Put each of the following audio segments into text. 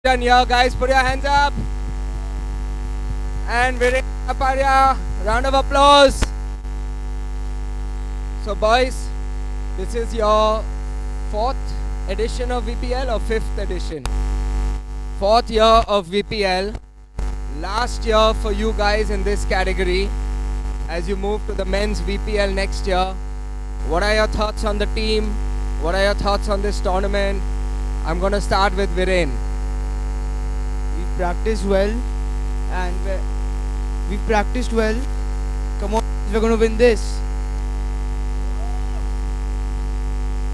Done here, guys. Put your hands up. And Vivarea, round of applause. So, boys, this is your fourth edition of VPL or fifth edition? Fourth year of VPL. Last year for you guys in this category as you move to the men's VPL next year. What are your thoughts on the team? What are your thoughts on this tournament? I'm going to start with Viren. We've practiced well and we've practiced well. Come on, we're going to win this.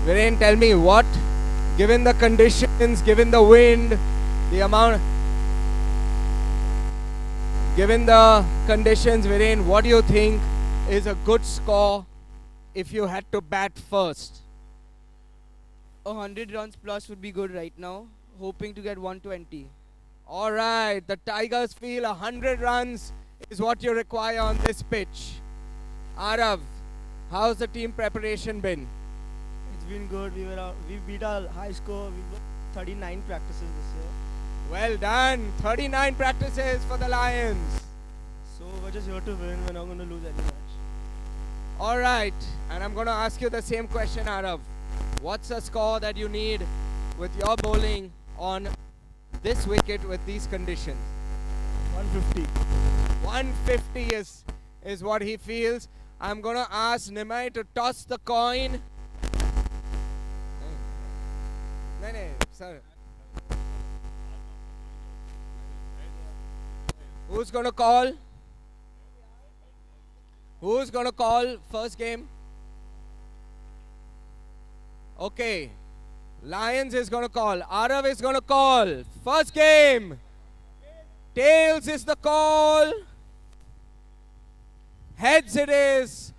Viren, tell me what, given the conditions, given the wind, the amount, given the conditions, Viren, what do you think is a good score if you had to bat first? 100 runs plus would be good right now. Hoping to get 120. All right, the Tigers feel 100 runs is what you require on this pitch. Arav, how's the team preparation been? It's been good. We beat our high score. We got 39 practices this year. Well done. 39 practices for the Lions. So we're just here to win. We're not going to lose any match. All right, and I'm going to ask you the same question, Arav. What's the score that you need with your bowling on this wicket with these conditions? 150. 150 is what he feels. I'm going to ask Nimai to toss the coin. No, sir. Who's going to call? Who's going to call first game? Okay. Lions is going to call. Arav is going to call. First game. Tails is the call. Heads it is.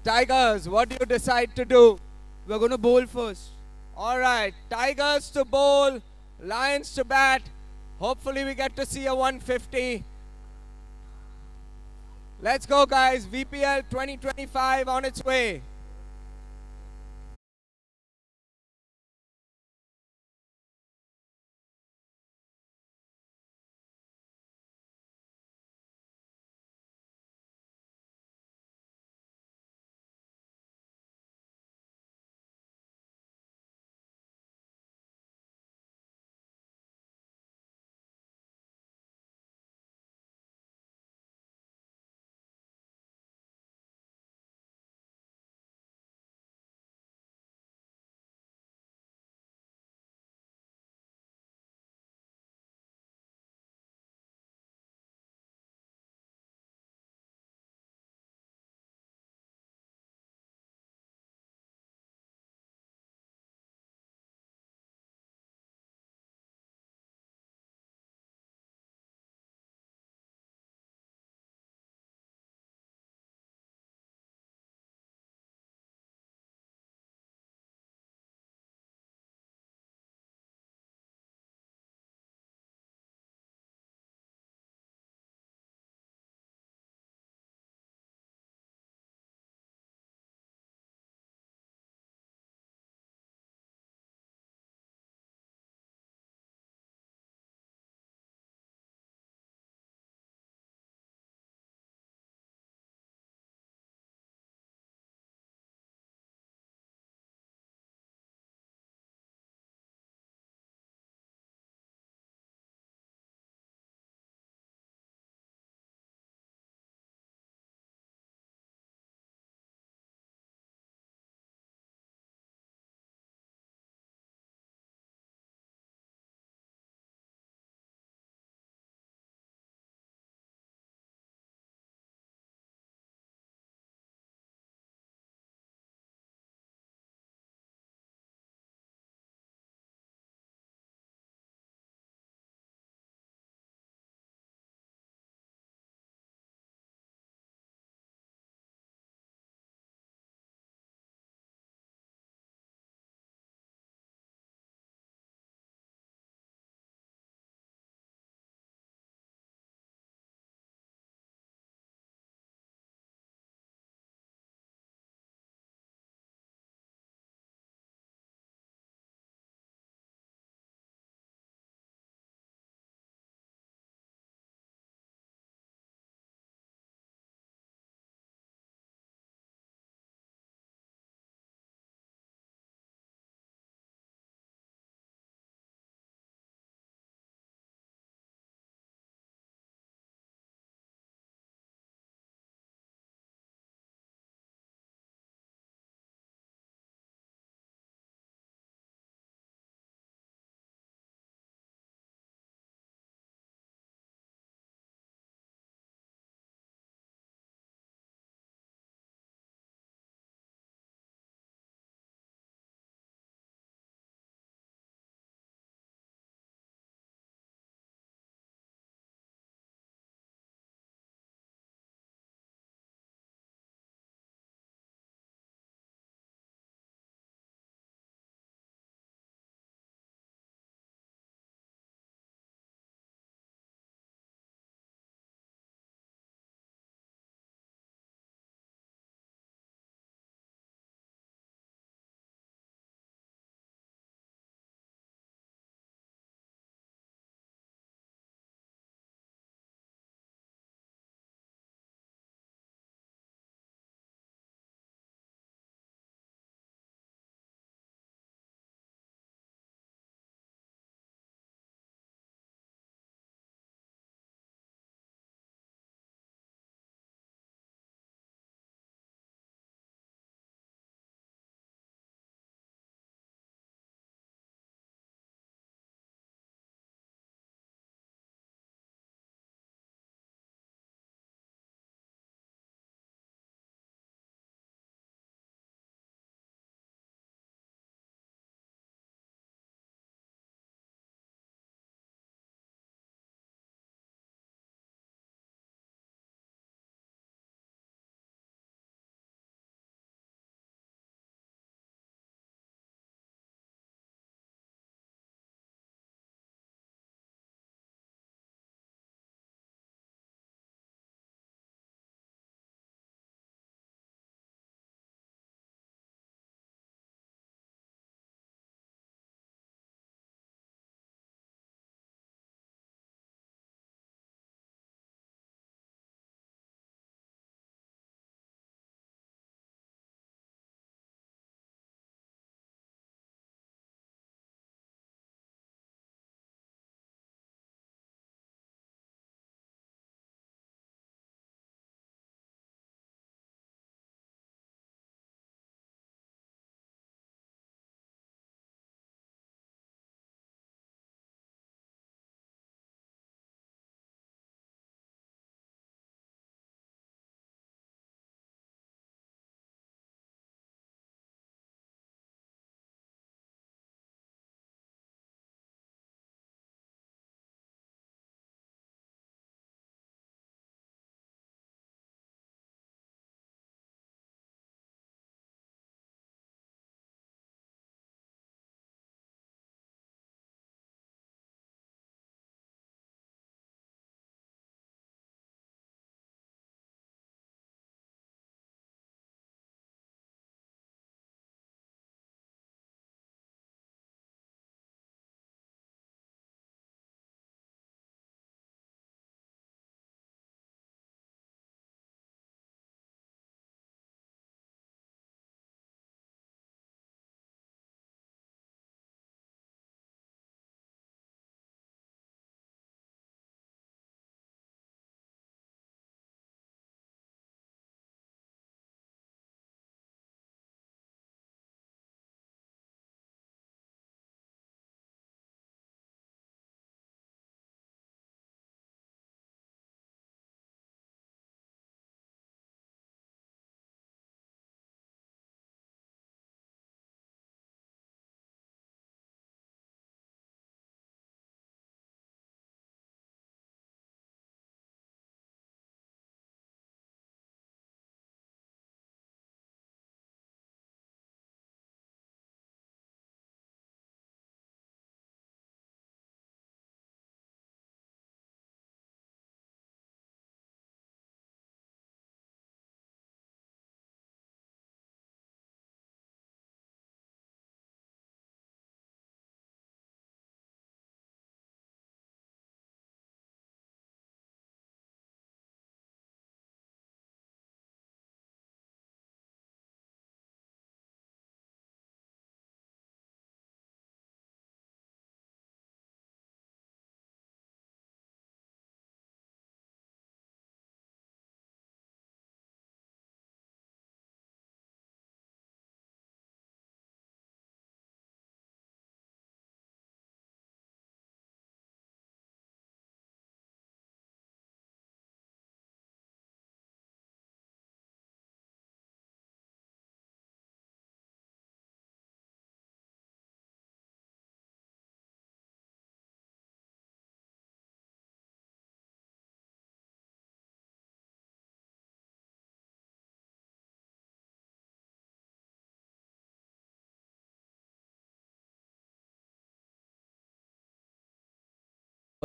Tigers, what do you decide to do? We're going to bowl first. All right. Tigers to bowl. Lions to bat. Hopefully we get to see a 150. Let's go, guys. VPL 2025 on its way.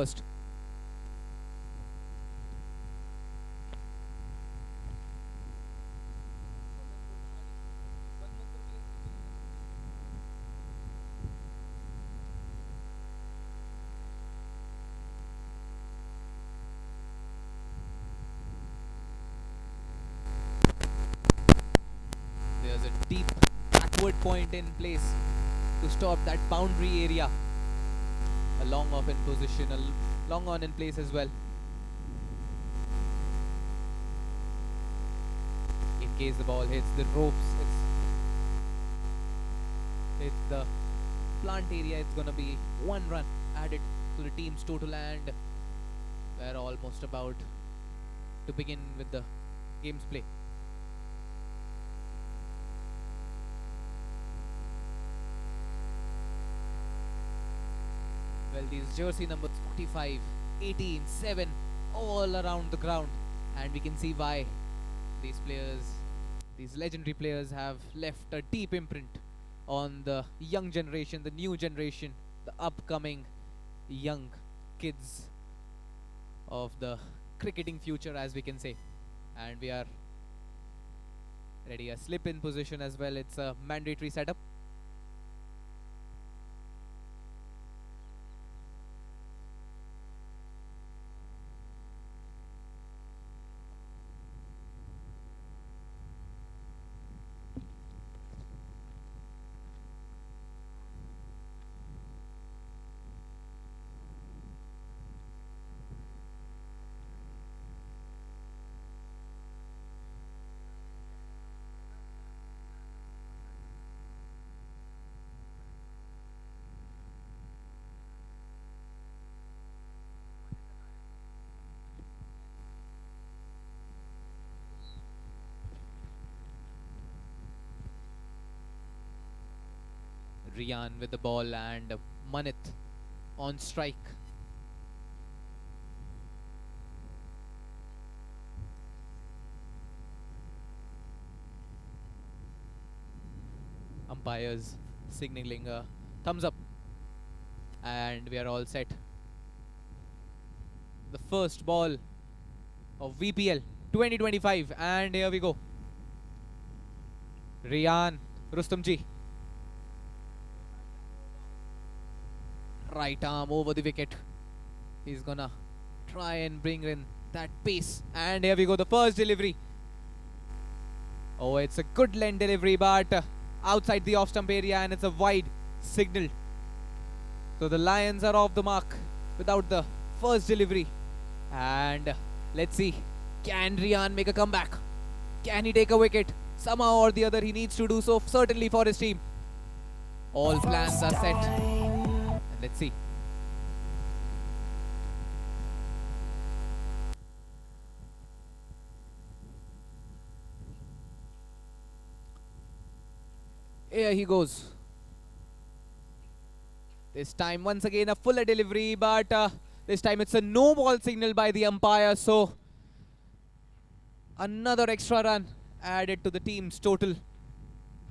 first. There's a deep backward point in place to stop that boundary area. A long off in position, long on in place as well. In case the ball hits the ropes, it's the plant area. It's gonna be 1 run added to the team's total, and we're almost about to begin with the game's play. Well, these jersey numbers 45, 18, 7 all around the ground, and we can see why these players, these legendary players, have left a deep imprint on the young generation, the new generation, the upcoming young kids of the cricketing future, as we can say. And we are ready. A slip in position as well. It's a mandatory setup. Rian with the ball and Manit on strike. Umpires signaling a thumbs up, and we are all set. The first ball of VPL 2025, and here we go. Rian Rustamji. Right arm over the wicket. He's gonna try and bring in that pace. And here we go, the first delivery. Oh, it's a good length delivery, but outside the off-stump area, and it's a wide signal. So the Lions are off the mark without the first delivery. And let's see, can Rian make a comeback? Can he take a wicket? Somehow or the other, he needs to do so, certainly for his team. All plans are set. And let's see. Here he goes. This time once again a fuller delivery, but this time it's a no ball signal by the umpire, so another extra run added to the team's total.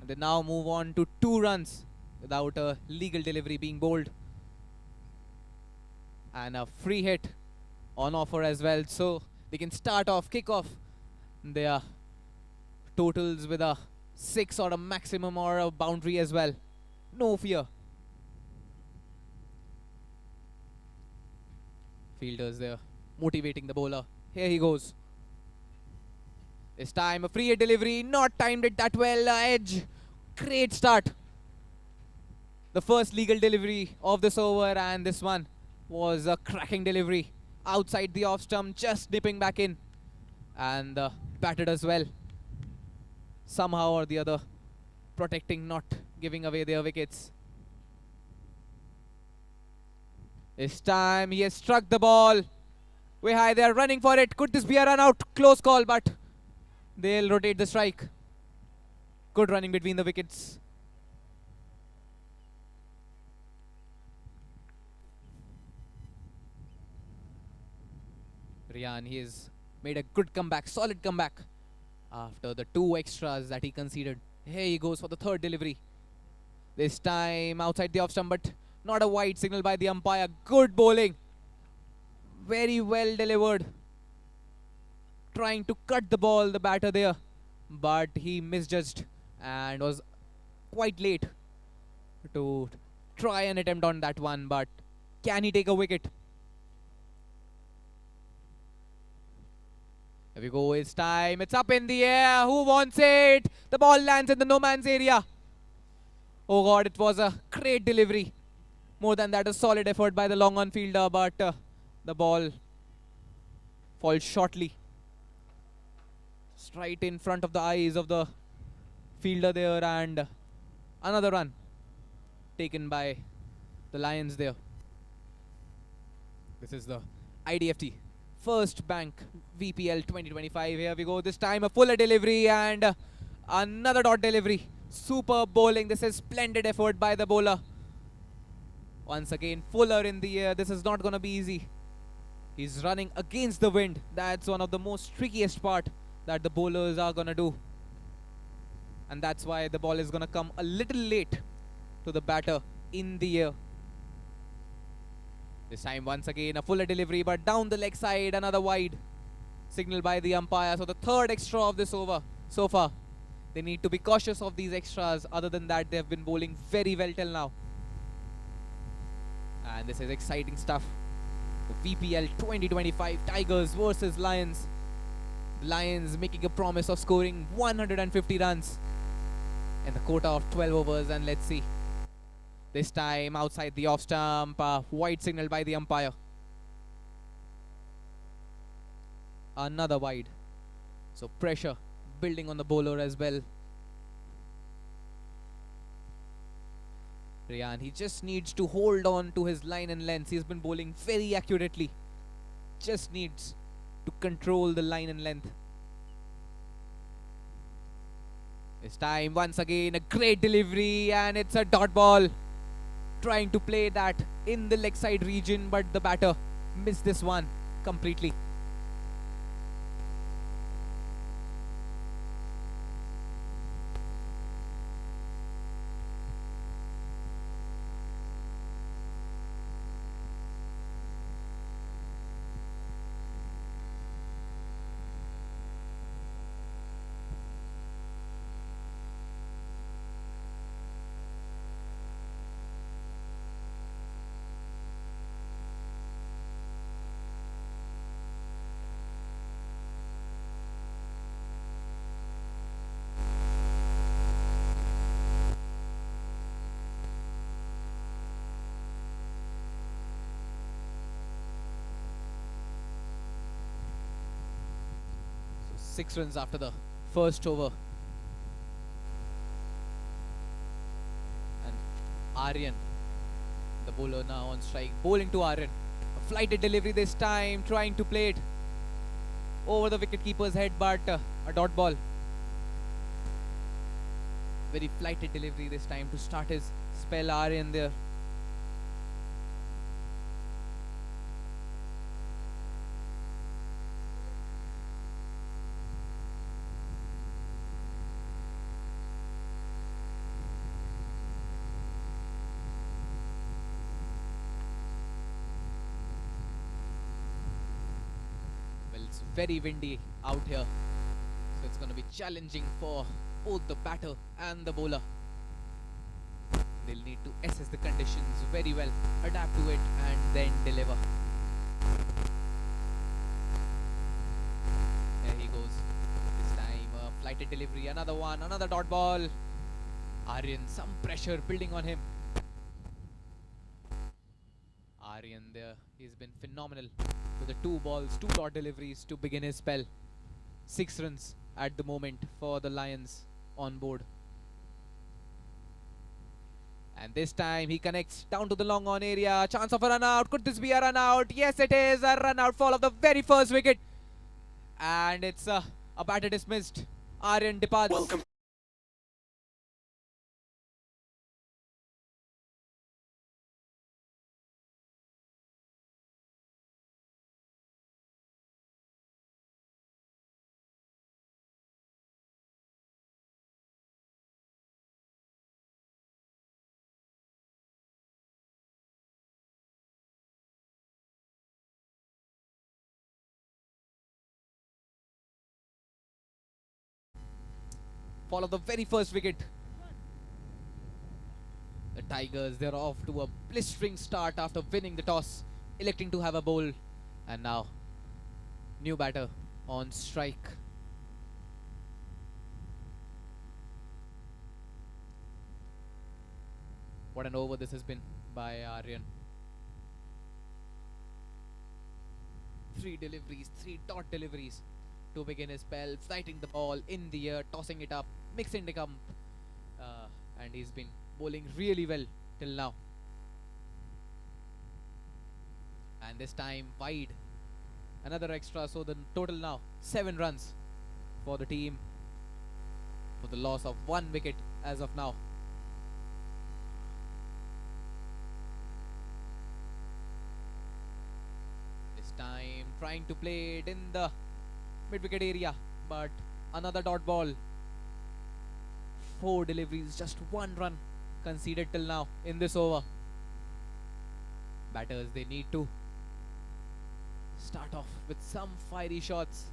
And they now move on to 2 runs without a legal delivery being bowled. And a free hit on offer as well, so they can start off, kick off their totals with a 6 or a maximum or a boundary as well. No fear. Fielders there motivating the bowler. Here he goes. This time a free hit delivery, not timed it that well. Edge. Great start. The first legal delivery of this over, and this one was a cracking delivery. Outside the off stump, just dipping back in. And batted as well. Somehow or the other, protecting, not giving away their wickets. This time he has struck the ball way high. They are running for it. Could this be a run out? Close call, but they'll rotate the strike. Good running between the wickets. Rian, he has made a good comeback, solid comeback after the 2 extras that he conceded. Here he goes for the third delivery. This time outside the off stump, but not a wide signal by the umpire. Good bowling. Very well delivered. Trying to cut the ball, the batter there. But he misjudged and was quite late to try an attempt on that one. But can he take a wicket? Here we go, it's time. It's up in the air. Who wants it? The ball lands in the no man's area. Oh God, it was a great delivery. More than that, a solid effort by the long on fielder, but the ball falls shortly. Straight in front of the eyes of the fielder there, and another run taken by the Lions there. This is the IDFT First Bank VPL 2025. Here we go. This time a fuller delivery and another dot delivery. Superb bowling. This is splendid effort by the bowler. Once again, fuller in the air. This is not going to be easy. He's running against the wind. That's one of the most trickiest part that the bowlers are going to do. And that's why the ball is going to come a little late to the batter in the air. This time once again a fuller delivery, but down the leg side, another wide. Signal by the umpire. So the third extra of this over so far. They need to be cautious of these extras. Other than that, they have been bowling very well till now. And this is exciting stuff. The VPL 2025 Tigers versus Lions. Lions making a promise of scoring 150 runs in the quota of 12 overs. And let's see. This time outside the off stump, wide signal by the umpire. Another wide. So pressure building on the bowler as well. Rian, he just needs to hold on to his line and length. He's been bowling very accurately. Just needs to control the line and length. This time once again a great delivery, and it's a dot ball. Trying to play that in the leg side region, but the batter missed this one completely. So 6 runs after the first over. And Aryan, the bowler now on strike, bowling to Aryan. A flighted delivery this time, trying to play it over the wicketkeeper's head, but a dot ball. Very flighted delivery this time to start his spell. Aryan there. It's very windy out here, so it's going to be challenging for both the batter and the bowler. They'll need to assess the conditions very well, adapt to it, and then deliver. There he goes. This time a flighted delivery, another one, another dot ball. Aryan, some pressure building on him. Aryan there, he's been phenomenal with the 2 balls, 2 dot deliveries to begin his spell. 6 runs at the moment for the Lions on board. And this time he connects down to the long on area. Chance of a run out. Could this be a run out? Yes, it is a run out. Fall of the very first wicket. And it's a batter dismissed. Aryan departs. Welcome. fall of the very first wicket. The Tigers, they're off to a blistering start after winning the toss, electing to have a bowl. And now, new batter on strike. What an over this has been by Aryan. 3 deliveries, 3 dot deliveries to begin his spell, flighting the ball in the air, tossing it up, mixing the gump, and he's been bowling really well till now. And this time wide, another extra, so the total now 7 runs for the team for the loss of 1 wicket as of now. This time trying to play it in the mid-wicket area, but another dot ball. 4 deliveries, just 1 run conceded till now in this over. Batters, they need to start off with some fiery shots.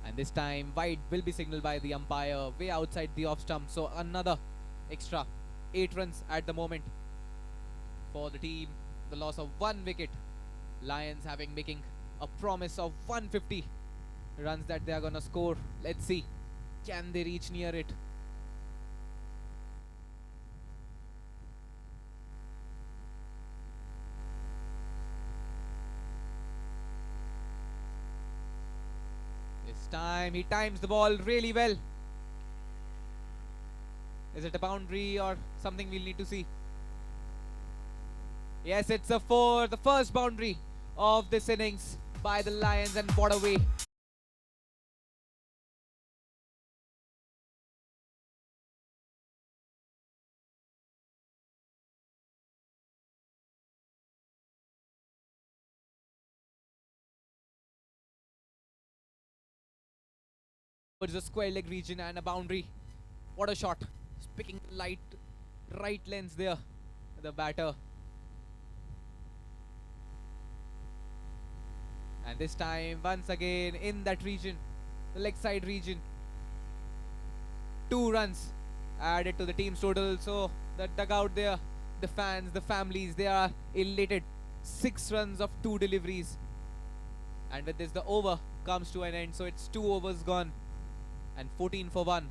And this time wide will be signaled by the umpire way outside the off stump, so another extra. 8 runs at the moment for the team. The loss of 1 wicket. Lions making a promise of 150 runs that they are gonna score. Let's see, can they reach near it? This time he times the ball really well. Is it a boundary or something we'll need to see? Yes, it's a 4, the first boundary of this innings by the Lions, and what a way. It's a square leg region and a boundary. What a shot. Picking light right lens there, the batter. And this time once again in that region, the leg side region. 2 runs added to the team's total. So the dugout there, the fans, the families, they are elated. 6 runs of 2 deliveries. And with this, the over comes to an end. So it's 2 overs gone and 14 for 1.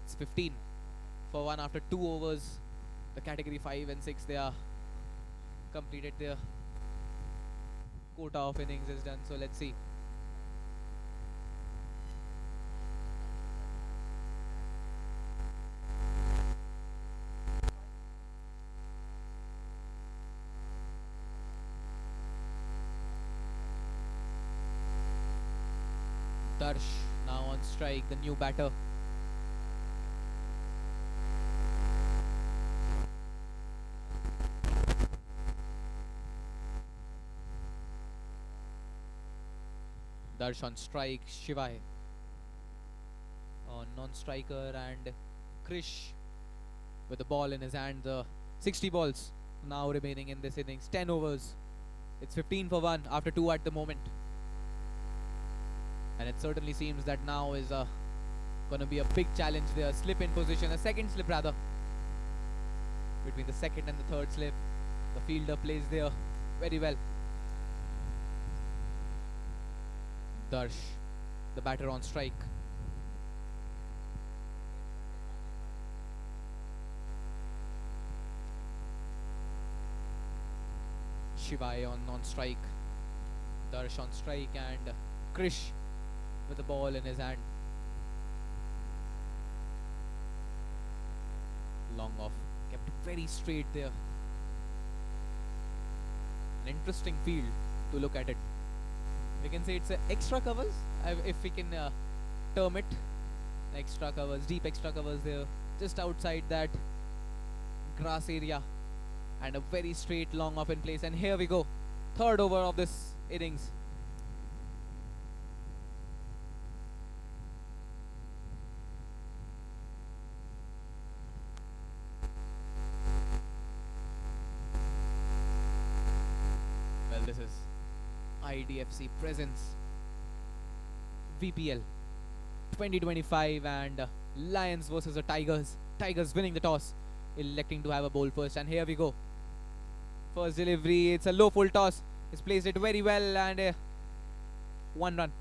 It's 15 for 1 after 2 overs. The category 5 and 6, they are completed. Their quota of innings is done. So let's see. Darsh now on strike, the new batter. Darsh on strike, Shivai on non-striker, and Krish with the ball in his hand. The 60 balls now remaining in this innings, 10 overs. It's 15 for 1 after 2 at the moment. And it certainly seems that now is going to be a big challenge there. Slip in position, a second slip rather, between the second and the third slip. The fielder plays there very well. Darsh, the batter on strike. Shivai on strike. Darsh on strike, and Krish with the ball in his hand. Long off kept very straight there. An interesting field to look at it. We can say it's extra covers, if we can term it. Extra covers, deep extra covers there, just outside that grass area, and a very straight long off in place. And here we go, third over of this innings. Well, this is IDFC Presence VPL 2025, and Lions versus the Tigers. Tigers winning the toss, electing to have a bowl first. And here we go. First delivery, it's a low full toss. He's placed it very well, and 1 run.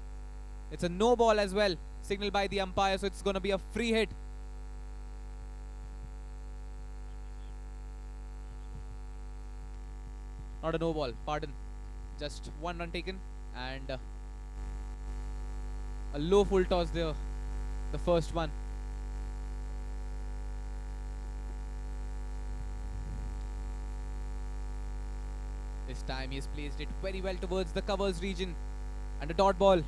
It's a no ball as well, signaled by the umpire, so it's going to be a free hit. Not a no ball, pardon. Just 1 run taken, and a low full toss there, the first one. This time he has placed it very well towards the covers region, and a dot ball.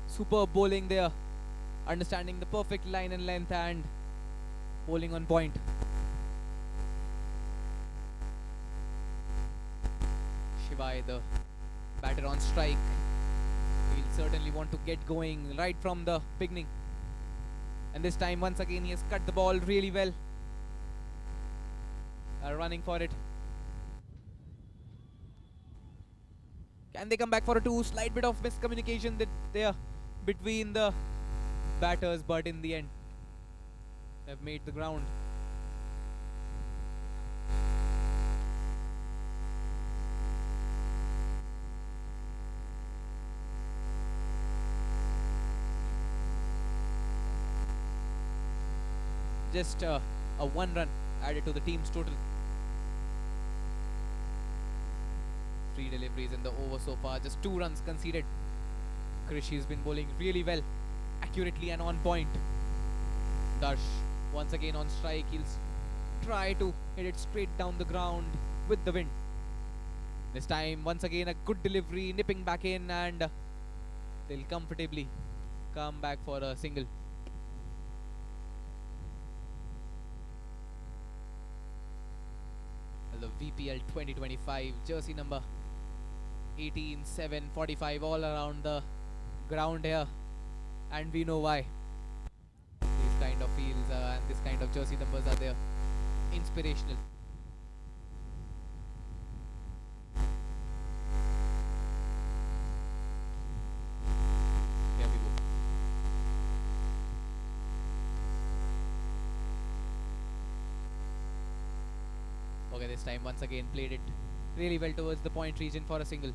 Superb bowling there, understanding the perfect line and length and bowling on point. Shivai, the batter on strike, he'll certainly want to get going right from the beginning. And this time once again he has cut the ball really well. Running for it. Can they come back for a 2? Slight bit of miscommunication there between the batters, but in the end they've made the ground. Just a 1 run added to the team's total. 3 deliveries in the over so far, just 2 runs conceded. Krishi's been bowling really well, accurately and on point. Darsh once again on strike. He'll try to hit it straight down the ground with the wind. This time once again a good delivery, nipping back in, and they'll comfortably come back for a single. The VPL 2025 jersey number 18, 7, 45 all around the ground here, and we know why. These kind of fields and this kind of jersey numbers are there, inspirational. Here we go. Okay, this time once again played it really well towards the point region for a single.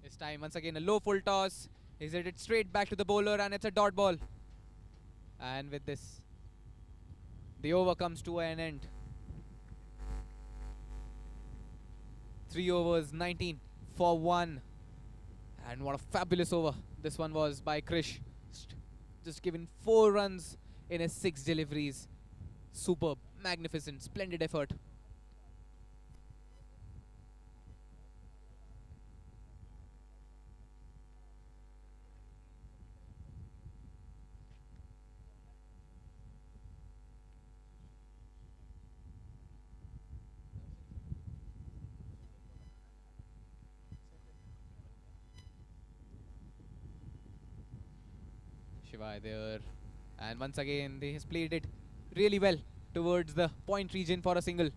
This time once again a low full toss. He's hit it straight back to the bowler, and it's a dot ball. And with this, the over comes to an end. 3 overs, 19 for 1. And what a fabulous over this one was by Krish. Just given 4 runs in his 6 deliveries. Superb, magnificent, splendid effort. Shivai there, and once again they has played it really well towards the point region for a single.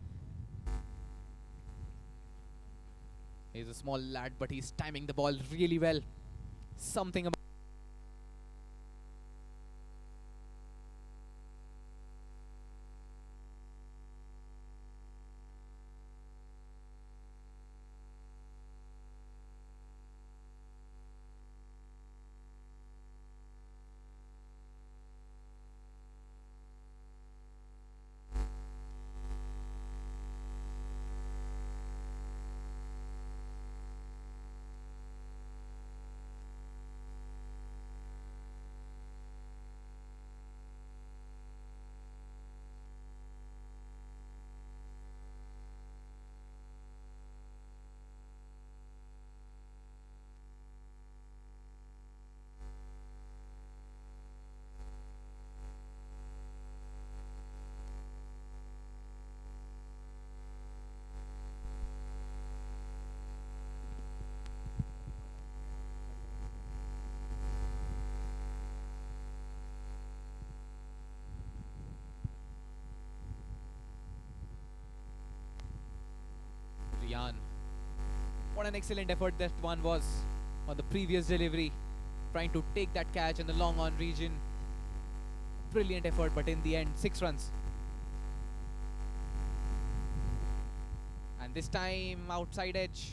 He's a small lad, but he's timing the ball really well. Something about What an excellent effort that one was on the previous delivery, trying to take that catch in the long on region. Brilliant effort, but in the end, 6 runs. And this time, outside edge.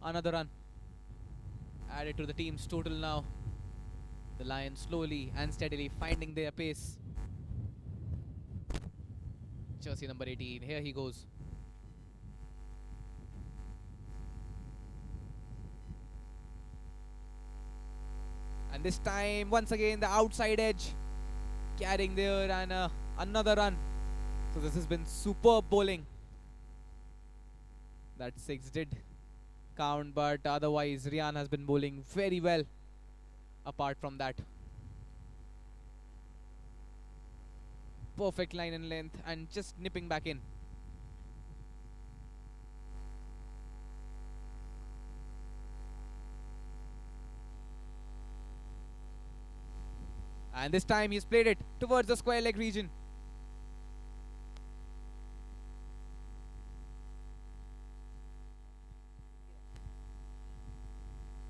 Another run added to the team's total now. The Lions slowly and steadily finding their pace. Jersey number 18, here he goes. And this time, once again, the outside edge carrying there, and another run. So this has been superb bowling. That 6 did count, but otherwise Rian has been bowling very well apart from that. Perfect line and length and just nipping back in. And this time he's played it towards the square leg region.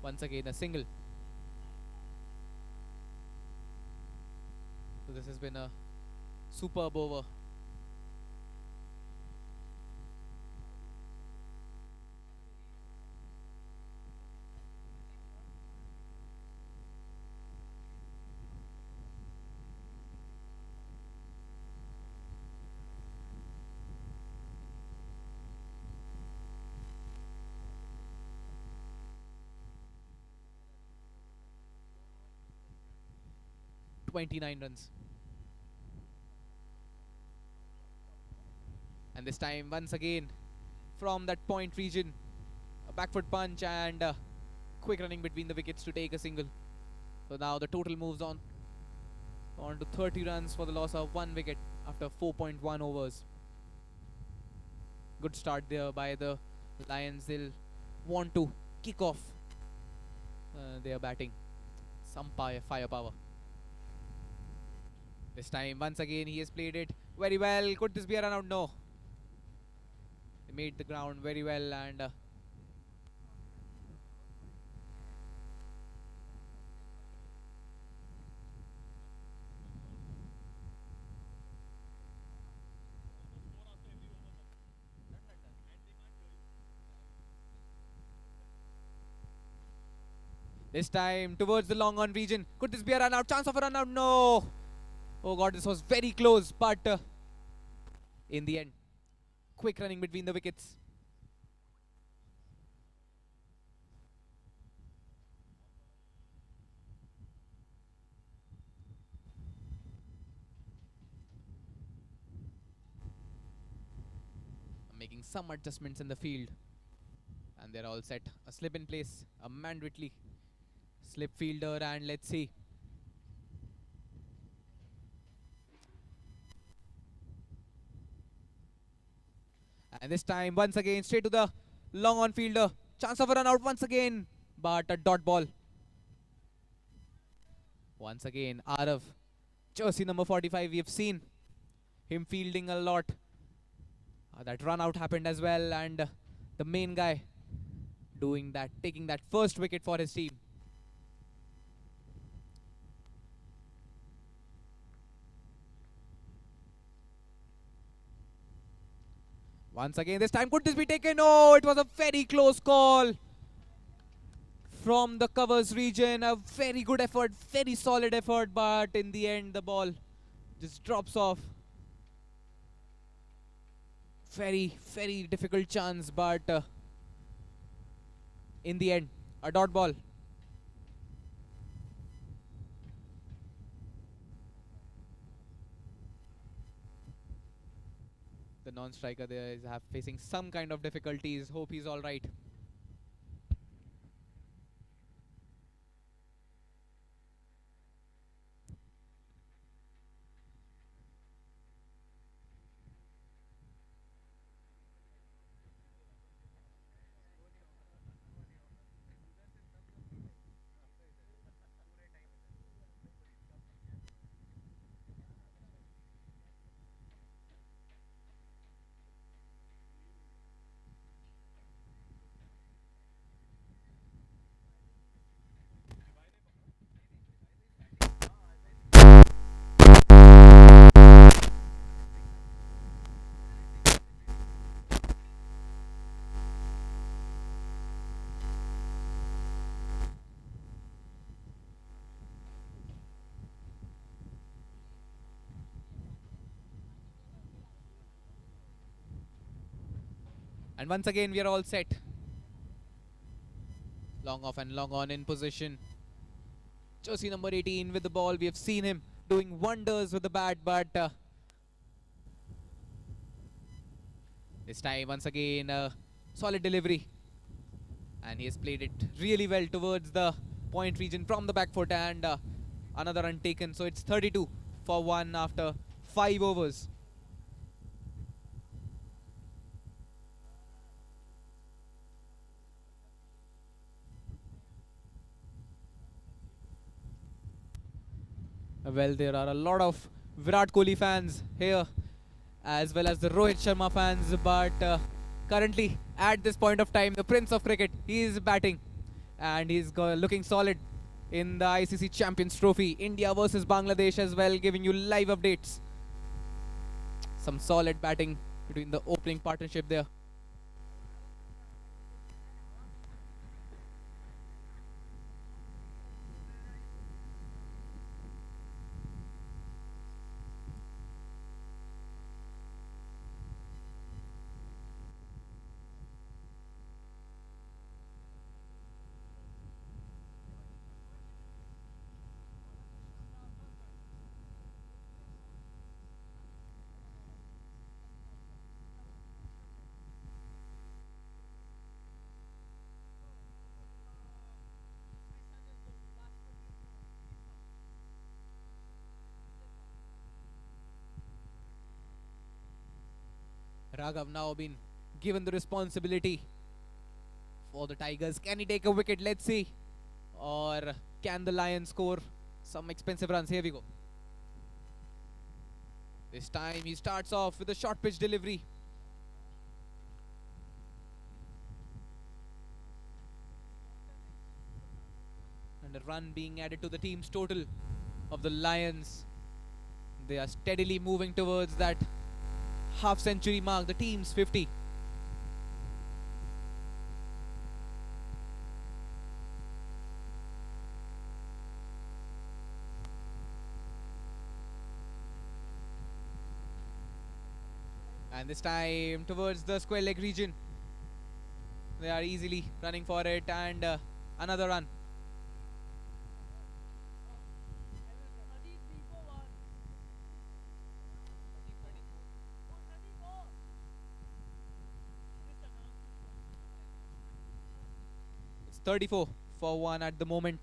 Once again a single. So this has been a superb over. "29 runs. And this time, once again, from that point region, a back foot punch and quick running between the wickets to take a single. So now the total moves on to 30 runs for the loss of 1 wicket after 4.1 overs. Good start there by the Lions. They'll want to kick off their batting. Some firepower. This time, once again, he has played it very well. Could this be a run out? No. They made the ground very well, and this time towards the long on region. Could this be a run out? Chance of a run out? No. Oh God, this was very close, but in the end, quick running between the wickets. Making some adjustments in the field, and they're all set. A slip in place, a mandatory slip fielder, and let's see. And this time, once again, straight to the long on fielder. Chance of a run out once again, but a dot ball. Once again, Arav, jersey number 45, we have seen him fielding a lot. That run out happened as well, and the main guy doing that, taking that first wicket for his team. Once again, this time, could this be taken? No, it was a very close call from the covers region. A very good effort, very solid effort, but in the end, the ball just drops off. Very, very difficult chance, but in the end, a dot ball. The non-striker there is facing some kind of difficulties. Hope he's all right. And once again, we are all set. Long off and long on in position. Jersey number 18 with the ball. We have seen him doing wonders with the bat, but this time, once again, solid delivery. And he has played it really well towards the point region from the back foot, and another run taken. So it's 32 for 1 after 5 overs. Well, there are a lot of Virat Kohli fans here, as well as the Rohit Sharma fans, but currently at this point of time, the Prince of Cricket, he is batting and he's looking solid in the ICC Champions Trophy. India versus Bangladesh as well, giving you live updates. Some solid batting between the opening partnership there. Raghav now been given the responsibility for the Tigers. Can he take a wicket? Let's see. Or can the Lions score some expensive runs? Here we go. This time he starts off with a short pitch delivery. And a run being added to the team's total of the Lions. They are steadily moving towards that half century mark, the team's 50. And this time towards the square leg region. They are easily running for it, and another run. It's 34 for 1 at the moment.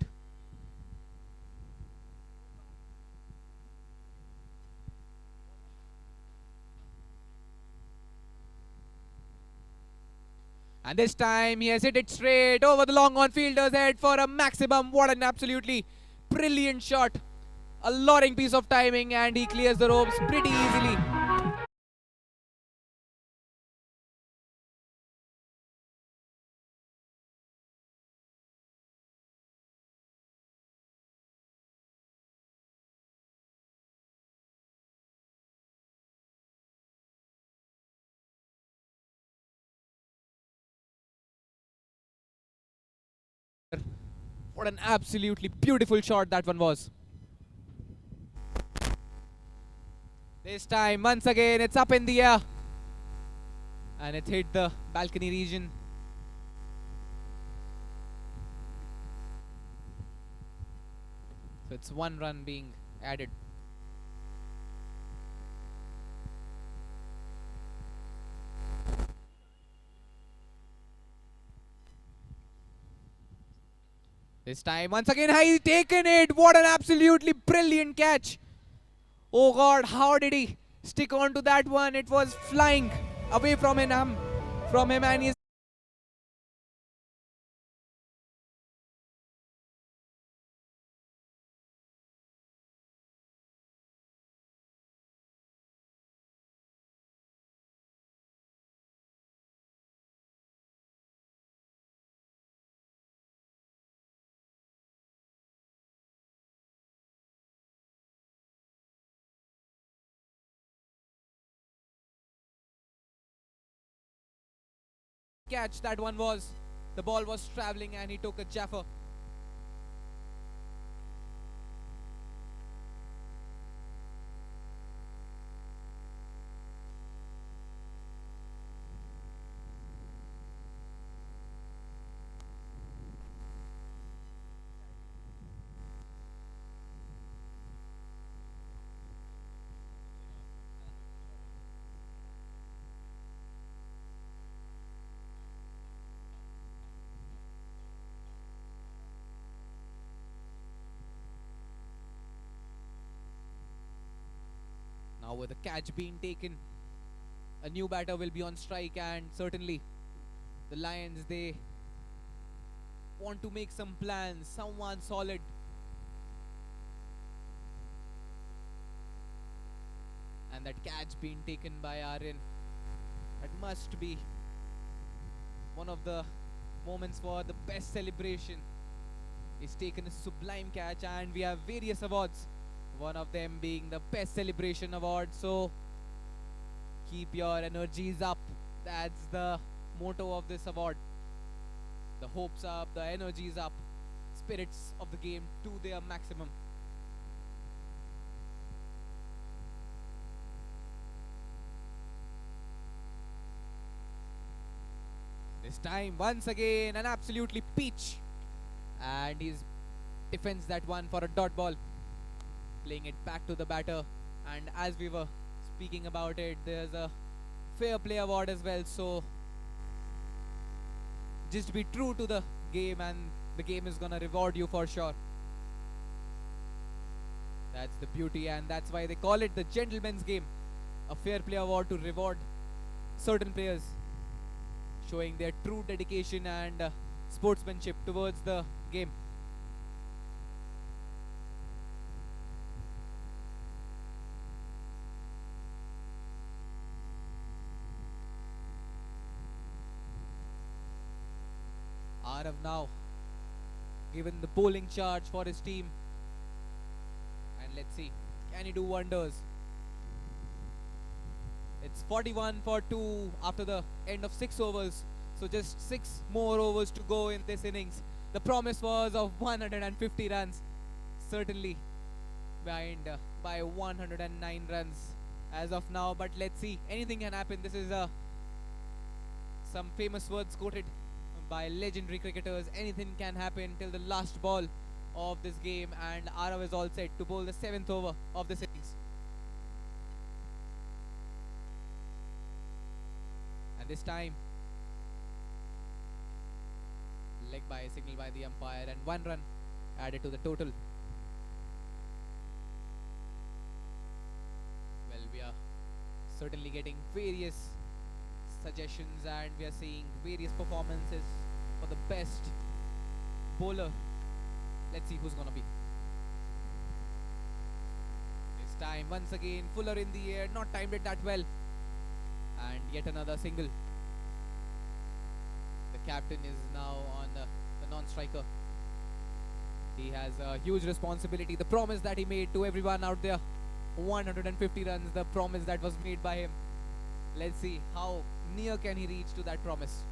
And this time he has hit it straight over the long on fielder's head for a maximum. What an absolutely brilliant shot. A loring piece of timing, and he clears the ropes pretty easily. What an absolutely beautiful shot that one was. This time, once again, it's up in the air. And it hit the balcony region. So it's 1 run being added. This time, once again, he's taken it. What an absolutely brilliant catch. Oh God, how did he stick on to that one? It was flying away from him, and he's catch that one was. The ball was traveling and he took a jaffer. with the catch being taken, a new batter will be on strike, and certainly the Lions, they want to make some plans, someone solid. And that catch being taken by Aryan, that must be one of the moments for the best celebration. He's taken a sublime catch, and we have various awards, one of them being the best celebration award. So keep your energies up. That's the motto of this award. The hopes up, the energies up, spirits of the game to their maximum. This time, once again, an absolutely peach. And he's defends that one for a dot ball. Playing it back to the batter. And as we were speaking about it, there's a fair play award as well. So just be true to the game, and the game is gonna reward you for sure. That's the beauty, and that's why they call it the gentleman's game. A fair play award to reward certain players, showing their true dedication and sportsmanship towards the game. Arav now given the bowling charge for his team, and let's see, can he do wonders? It's 41 for 2 after the end of 6 overs. So just 6 more overs to go in this innings. The promise was of 150 runs. Certainly behind by 109 runs as of now. But let's see, anything can happen. This is some famous words quoted by legendary cricketers. Anything can happen till the last ball of this game. And Arav is all set to bowl the 7th over of this innings. This time, leg by signal by the umpire, and 1 run added to the total. Well, we are certainly getting various suggestions, and we are seeing various performances for the best bowler. Let's see who's gonna be. This time, once again, Fuller in the air, not timed it that well. And yet another single. The captain is now on the non-striker. He has a huge responsibility. The promise that he made to everyone out there, 150 runs, the promise that was made by him. Let's see how near can he reach to that promise.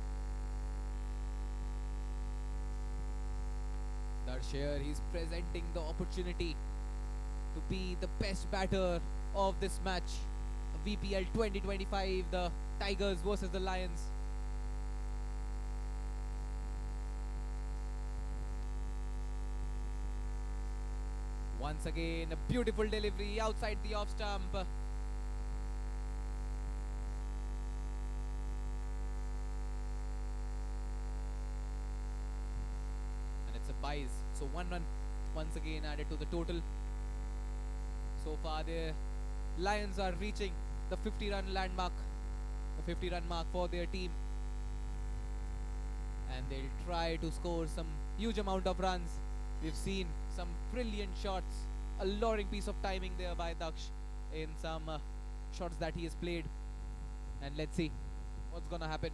Darshir, he's presenting the opportunity to be the best batter of this match. VPL 2025, the Tigers versus the Lions. Once again, a beautiful delivery outside the off stump. And it's a byes. So 1 run once again added to the total. So far, the Lions are reaching the 50-run landmark, the 50-run mark for their team, and they'll try to score some huge amount of runs. We've seen some brilliant shots, a alluring piece of timing there by Daksh in some shots that he has played, and let's see what's gonna happen.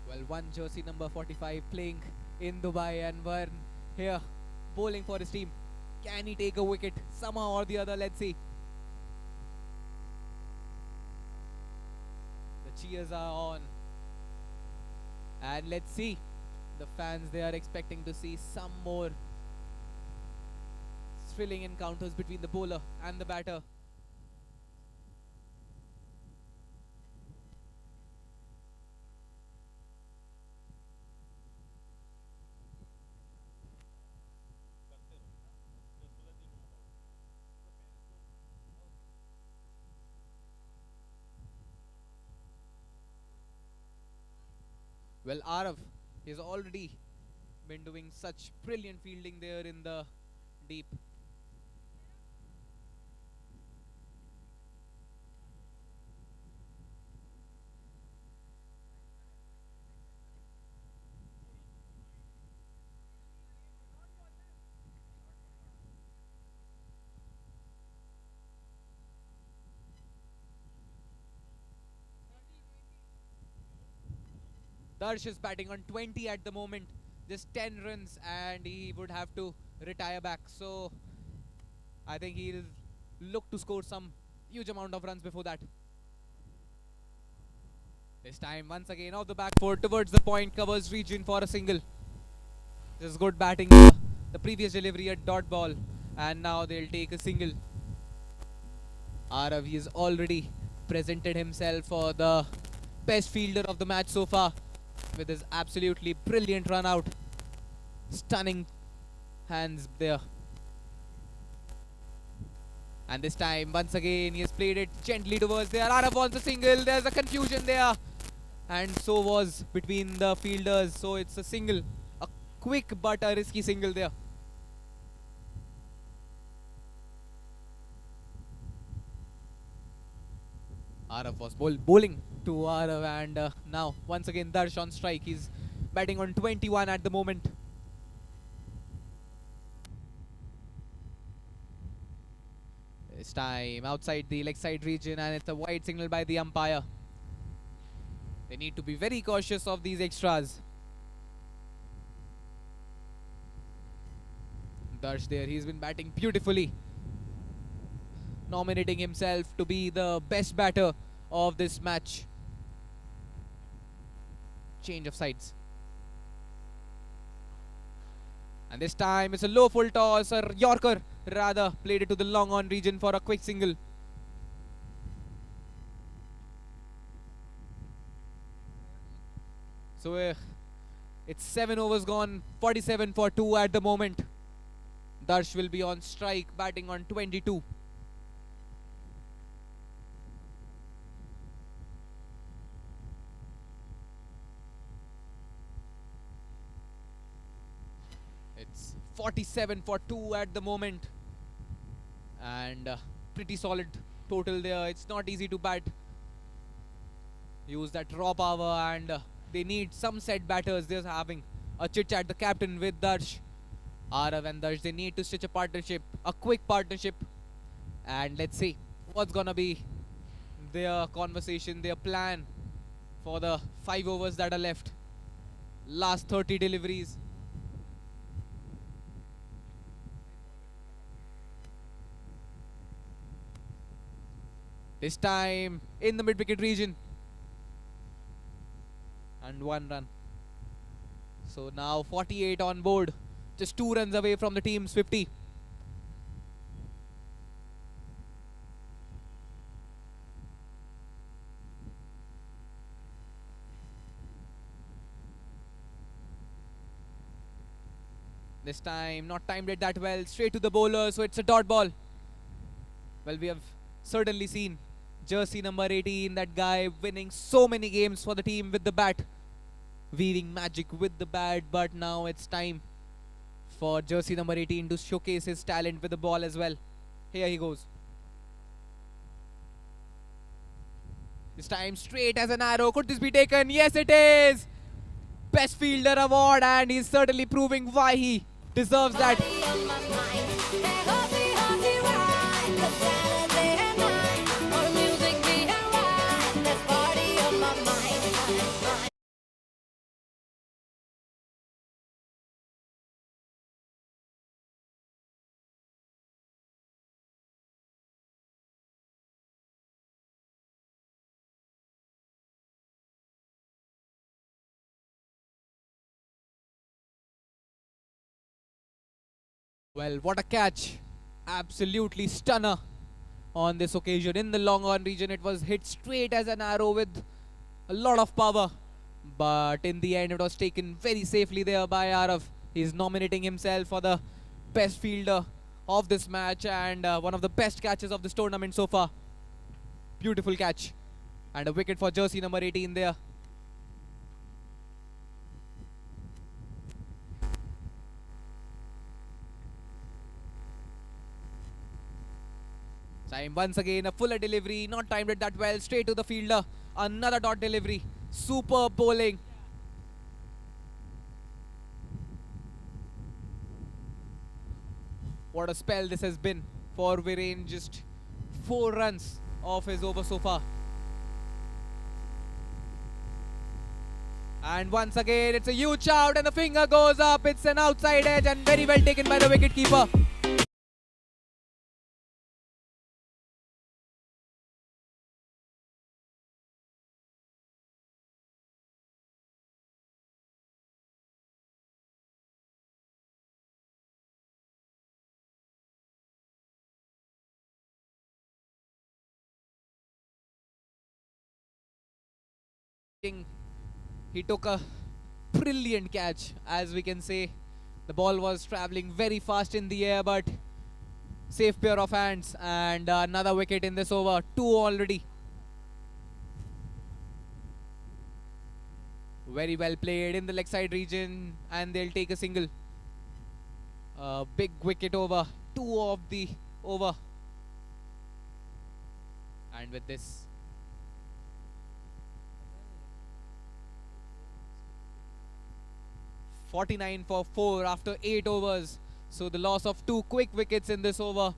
Well, one jersey number 45 playing in Dubai, and one here bowling for his team. Can he take a wicket somehow or the other? Let's see. The cheers are on, and let's see. The fans, they are expecting to see some more thrilling encounters between the bowler and the batter. Well, Arav is already been doing such brilliant fielding there in the deep. Darsh is batting on 20 at the moment. Just 10 runs and he would have to retire back. So I think he'll look to score some huge amount of runs before that. This time once again off the back foot towards the point, covers region for a single. This is good batting. The previous delivery a dot ball and now they'll take a single. Arav, he has already presented himself for the best fielder of the match so far with his absolutely brilliant run out. Stunning hands there. And this time once again he has played it gently towards there. Arav wants a single. There's a confusion there. And so was between the fielders. So it's a single. A quick but a risky single there. Arav was bowling to Arav and now once again Darsh on strike. He's batting on 21 at the moment. This time outside the leg side region and it's a wide signal by the umpire. They need to be very cautious of these extras. Darsh there, he's been batting beautifully, nominating himself to be the best batter of this match. Change of sides. And this time it's a low full toss, or Yorker rather, played it to the long on region for a quick single. So it's 7 overs gone, 47 for 2 at the moment. Darsh will be on strike, batting on 22. It's 47 for 2 at the moment. And pretty solid total there. It's not easy to bat. Use that raw power and they need some set batters. They're having a chit chat, the captain with Darsh. Arav and Darsh, they need to stitch a partnership, a quick partnership. And let's see what's gonna be their conversation, their plan for the 5 overs that are left. Last 30 deliveries. This time in the mid-wicket region. And 1 run. So now 48 on board. Just 2 runs away from the team's 50. This time not timed it that well. Straight to the bowler. So it's a dot ball. Well, we have certainly seen jersey number 18, that guy winning so many games for the team with the bat, weaving magic with the bat, but now it's time for jersey number 18 to showcase his talent with the ball as well. Here he goes. This time straight as an arrow. Could this be taken? Yes, it is. Best fielder award, and he's certainly proving why he deserves that. Well, what a catch. Absolutely stunner on this occasion. In the long on region, it was hit straight as an arrow with a lot of power. But in the end, it was taken very safely there by Arav. He's nominating himself for the best fielder of this match and one of the best catches of this tournament so far. Beautiful catch. And a wicket for jersey number 18 there. Time once again, a fuller delivery, not timed it that well, straight to the fielder. Another dot delivery, superb bowling. What a spell this has been for Viren, just 4 runs off his over so far. And once again, it's a huge shout and the finger goes up. It's an outside edge and very well taken by the wicketkeeper. He took a brilliant catch, as we can say. The ball was travelling very fast in the air, but safe pair of hands and another wicket in this over. 2 already. Very well played in the leg side region, and they'll take a single. Big wicket over. 2 of the over. And with this, .49 for 4 after 8 overs. So the loss of 2 quick wickets in this over.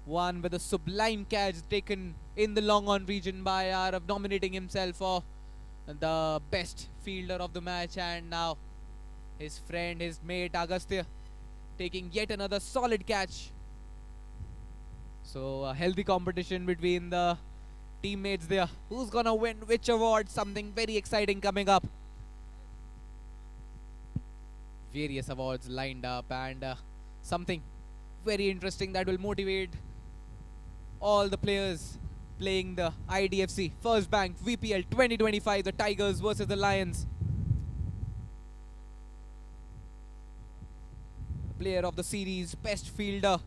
One with a sublime catch taken in the long on region by Arav, nominating himself for the best fielder of the match. And now his friend, his mate Agastya, taking yet another solid catch. So a healthy competition between the teammates there. Who's gonna win which award? Something very exciting coming up. Various awards lined up, and something very interesting that will motivate all the players playing the IDFC First Bank VPL 2025, the Tigers versus the Lions. Player of the series, best fielder,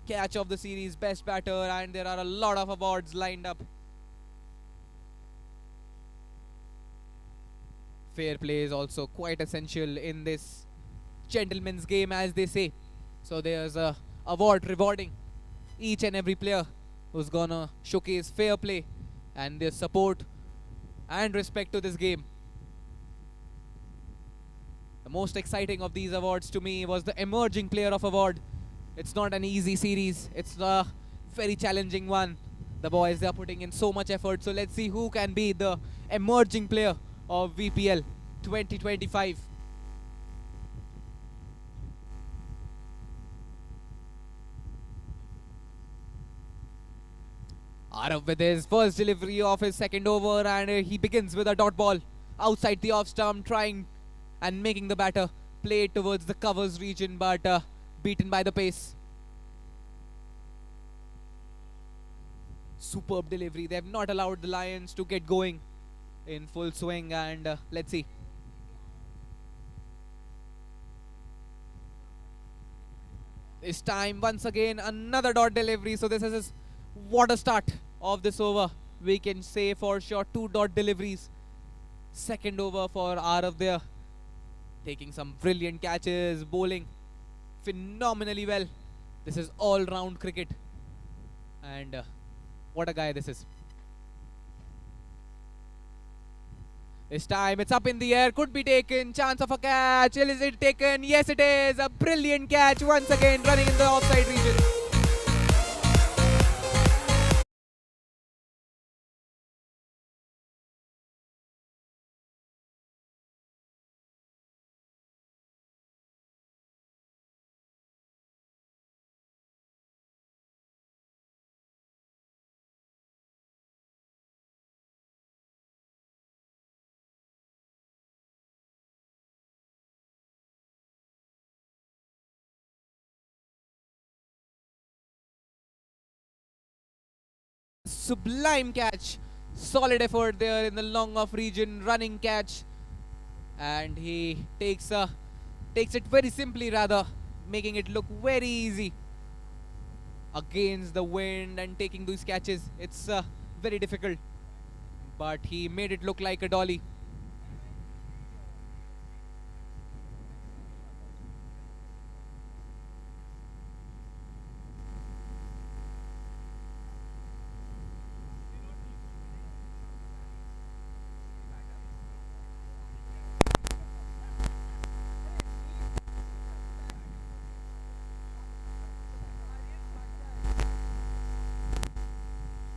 catch of the series, best batter, and there are a lot of awards lined up. Fair play is also quite essential in this gentleman's game, as they say. So there's a award rewarding each and every player who's gonna showcase fair play and their support and respect to this game. The most exciting of these awards to me was the Emerging Player of Award. It's not an easy series. It's a very challenging one. The boys, they are putting in so much effort. So let's see who can be the Emerging Player of VPL 2025. Arav with his first delivery of his second over, and he begins with a dot ball outside the off stump, trying and making the batter play towards the covers region, but beaten by the pace. Superb delivery. They have not allowed the Lions to get going in full swing, and let's see. This time, once again, another dot delivery. So this is what a start of this over. We can say for sure 2 dot deliveries. Second over for Arav there, taking some brilliant catches, bowling phenomenally well. This is all-round cricket, and what a guy this is. This time it's up in the air, could be taken, chance of a catch. Is it taken? Yes, it is. A brilliant catch once again, running in the offside region. Sublime catch, solid effort there in the long off region, running catch, and he takes it very simply, rather making it look very easy against the wind and taking these catches. It's very difficult, but he made it look like a dolly.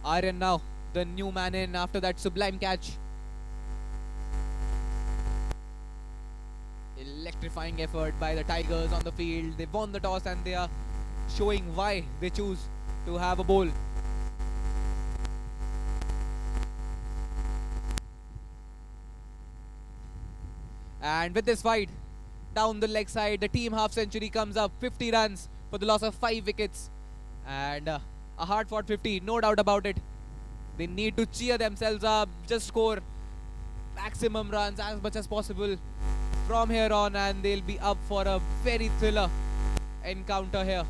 Aryan now, the new man in after that sublime catch. Electrifying effort by the Tigers on the field. They won the toss and they are showing why they choose to have a bowl. And with this fight, down the leg side, the team half century comes up, 50 runs for the loss of 5 wickets. And a hard fought 50, no doubt about it. They need to cheer themselves up, just score maximum runs as much as possible from here on, and they'll be up for a very thriller encounter here.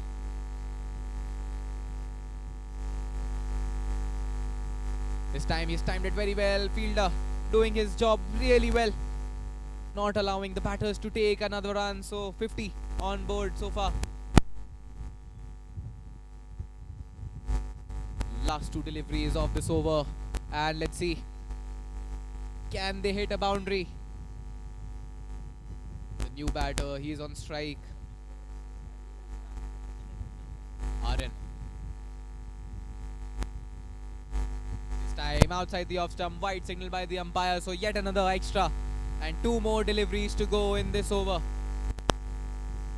This time he's timed it very well. Fielder doing his job really well, not allowing the batters to take another run. So 50 on board so far. Last 2 deliveries of this over, and let's see, can they hit a boundary? The new batter, he's on strike. Aryan. This time outside the off stump, wide signal by the umpire, so yet another extra. And 2 more deliveries to go in this over.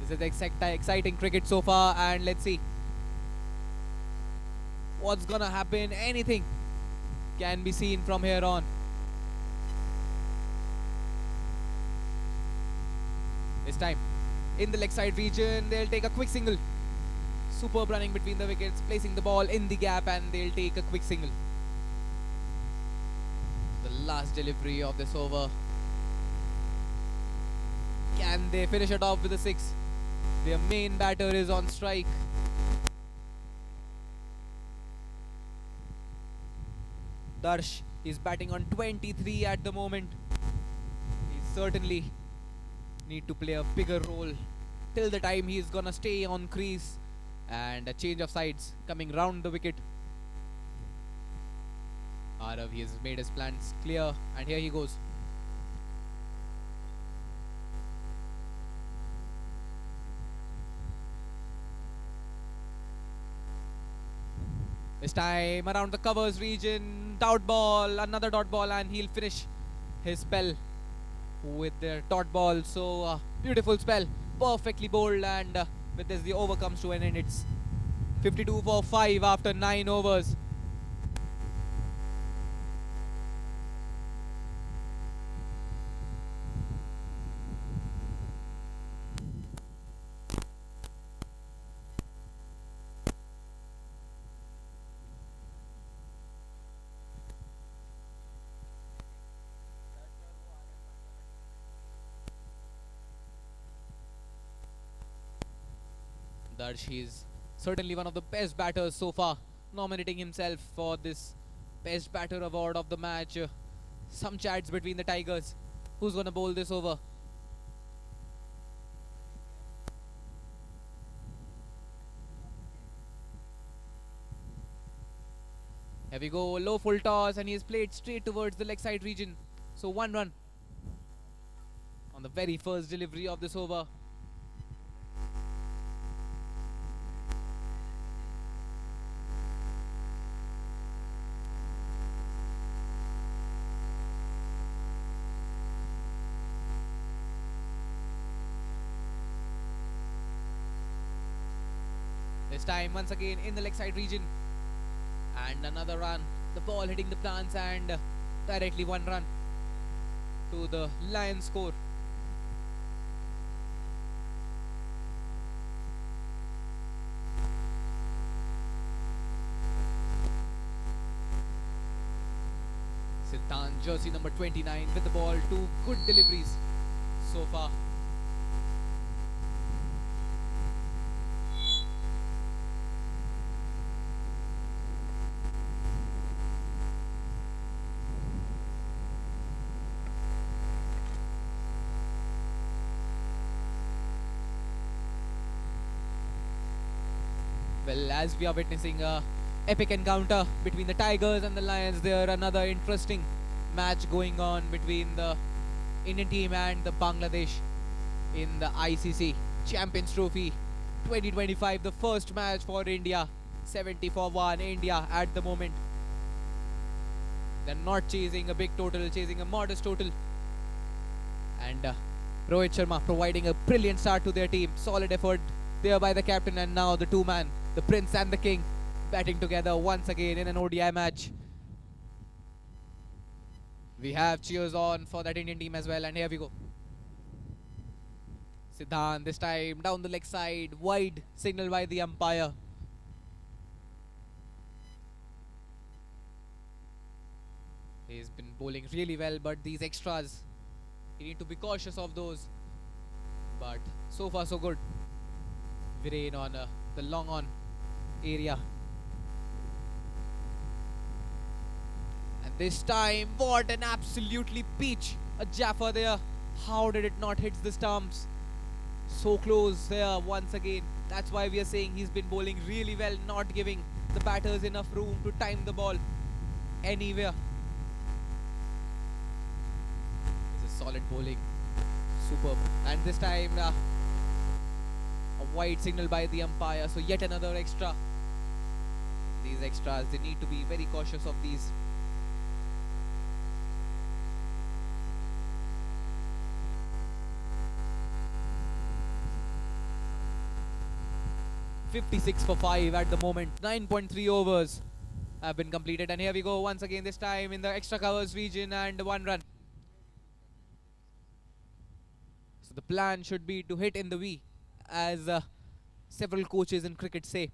This is exciting cricket so far, and let's see what's gonna happen. Anything can be seen from here on. This time in the leg side region, they'll take a quick single. Superb running between the wickets, placing the ball in the gap, and they'll take a quick single. The last delivery of this over. Can they finish it off with a 6? Their main batter is on strike. Darsh is batting on 23 at the moment. He certainly need to play a bigger role till the time he is gonna stay on crease. And a change of sides coming round the wicket. Arav, he has made his plans clear, and here he goes. This time around the covers region, dot ball, another dot ball, and he'll finish his spell with the dot ball. So beautiful spell, perfectly bowled, and with this the over comes to an end. It's 52 for 5 after 9 overs. Darsh is certainly one of the best batters so far, nominating himself for this best batter award of the match. Some chats between the Tigers. Who's gonna bowl this over? Here we go, low full toss, and he is played straight towards the leg side region. So 1 run on the very first delivery of this over. This time once again in the leg side region, and another run. The ball hitting the plants, and directly 1 run to the Lions score. Sultan, jersey number 29, with the ball. 2 good deliveries so far. Well, as we are witnessing a epic encounter between the Tigers and the Lions, there another interesting match going on between the Indian team and the Bangladesh in the ICC Champions Trophy 2025. The first match for India, 70 for 1 India at the moment. They're not chasing a big total, chasing a modest total. And Rohit Sharma providing a brilliant start to their team. Solid effort there by the captain, and now the two-man, the Prince and the King, batting together once again in an ODI match. We have cheers on for that Indian team as well, and here we go. Siddhant this time down the leg side, wide signal by the umpire. He's been bowling really well, but these extras, you need to be cautious of those. But so far so good. Viren on the long on area. And this time, what an absolutely peach. A Jaffa there. How did it not hit the stumps? So close there once again. That's why we are saying he's been bowling really well, not giving the batters enough room to time the ball anywhere. This is solid bowling. Superb. And this time, a wide signal by the umpire. So yet another extra. These extras, they need to be very cautious of these. .56 for 5 at the moment. 9.3 overs have been completed, and here we go once again, this time in the extra covers region, and 1 run. So the plan should be to hit in the V, as several coaches in cricket say.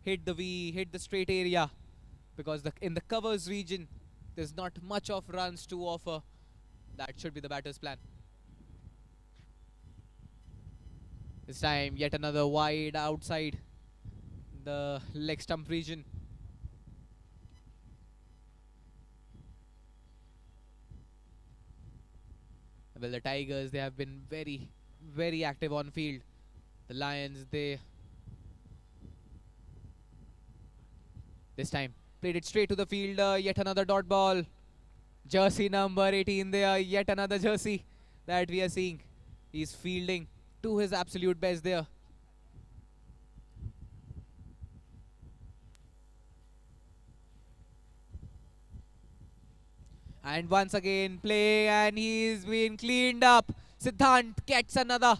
Hit the V, hit the straight area, because in the covers region there's not much of runs to offer. That should be the batter's plan. This time yet another wide outside the leg stump region. Well, the Tigers, they have been very, very active on field. The Lions, they this time played it straight to the fielder. Yet another dot ball. Jersey number 18 there. Yet another jersey that we are seeing. He's fielding to his absolute best there. And once again play, and he's been cleaned up. Siddhant gets another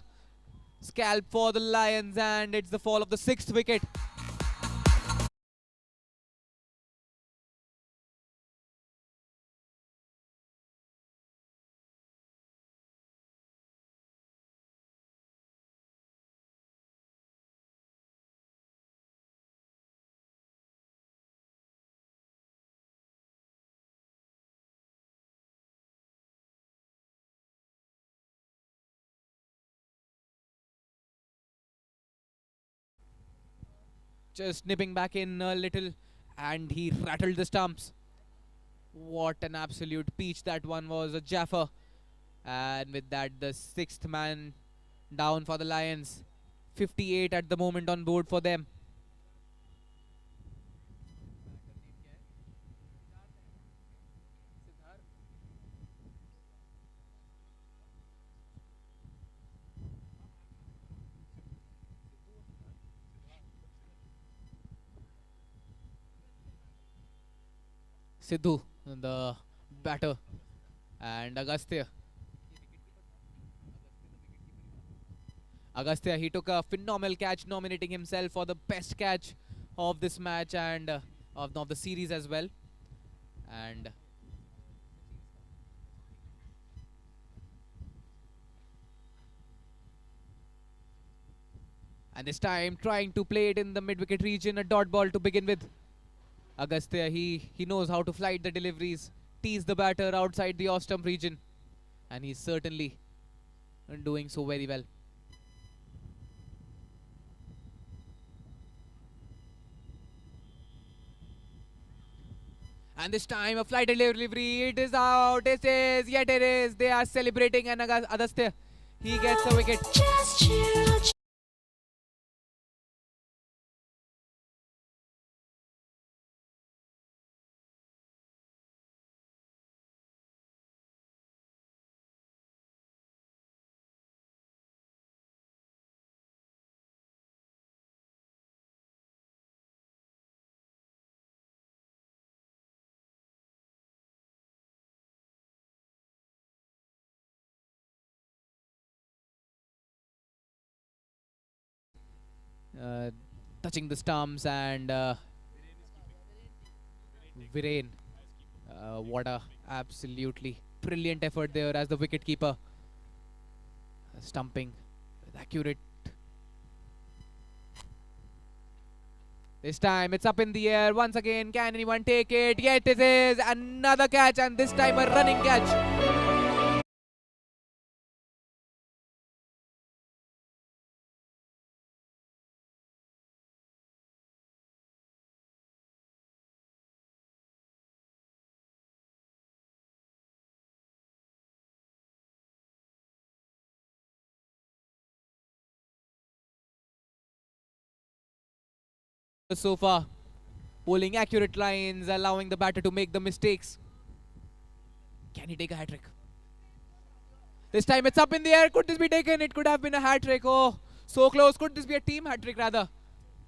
scalp for the Lions, and it's the fall of the 6th wicket. Just nipping back in a little, and he rattled the stumps. What an absolute peach that one was, a Jaffa. And with that, the 6th man down for the Lions. 58 at the moment on board for them. Sidhu, the batter, and Agastya. Agastya, he took a phenomenal catch, nominating himself for the best catch of this match and of the series as well. And this time trying to play it in the mid-wicket region, a dot ball to begin with. Agastya, he knows how to flight the deliveries, tease the batter outside the off-stump region, and he's certainly doing so very well. And this time a flight delivery, it is out, it is, yet it is. They are celebrating, and Agastya, he gets a wicket. uh, touching the stumps, and Viren. What a absolutely brilliant effort there as the wicket keeper, stumping with accurate. This time it's up in the air once again. Can anyone take it? Yes, it is another catch, and this time a running catch. So far, pulling accurate lines, allowing the batter to make the mistakes. Can he take a hat trick? This time it's up in the air. Could this be taken? It could have been a hat trick. Oh, so close. Could this be a team hat trick rather?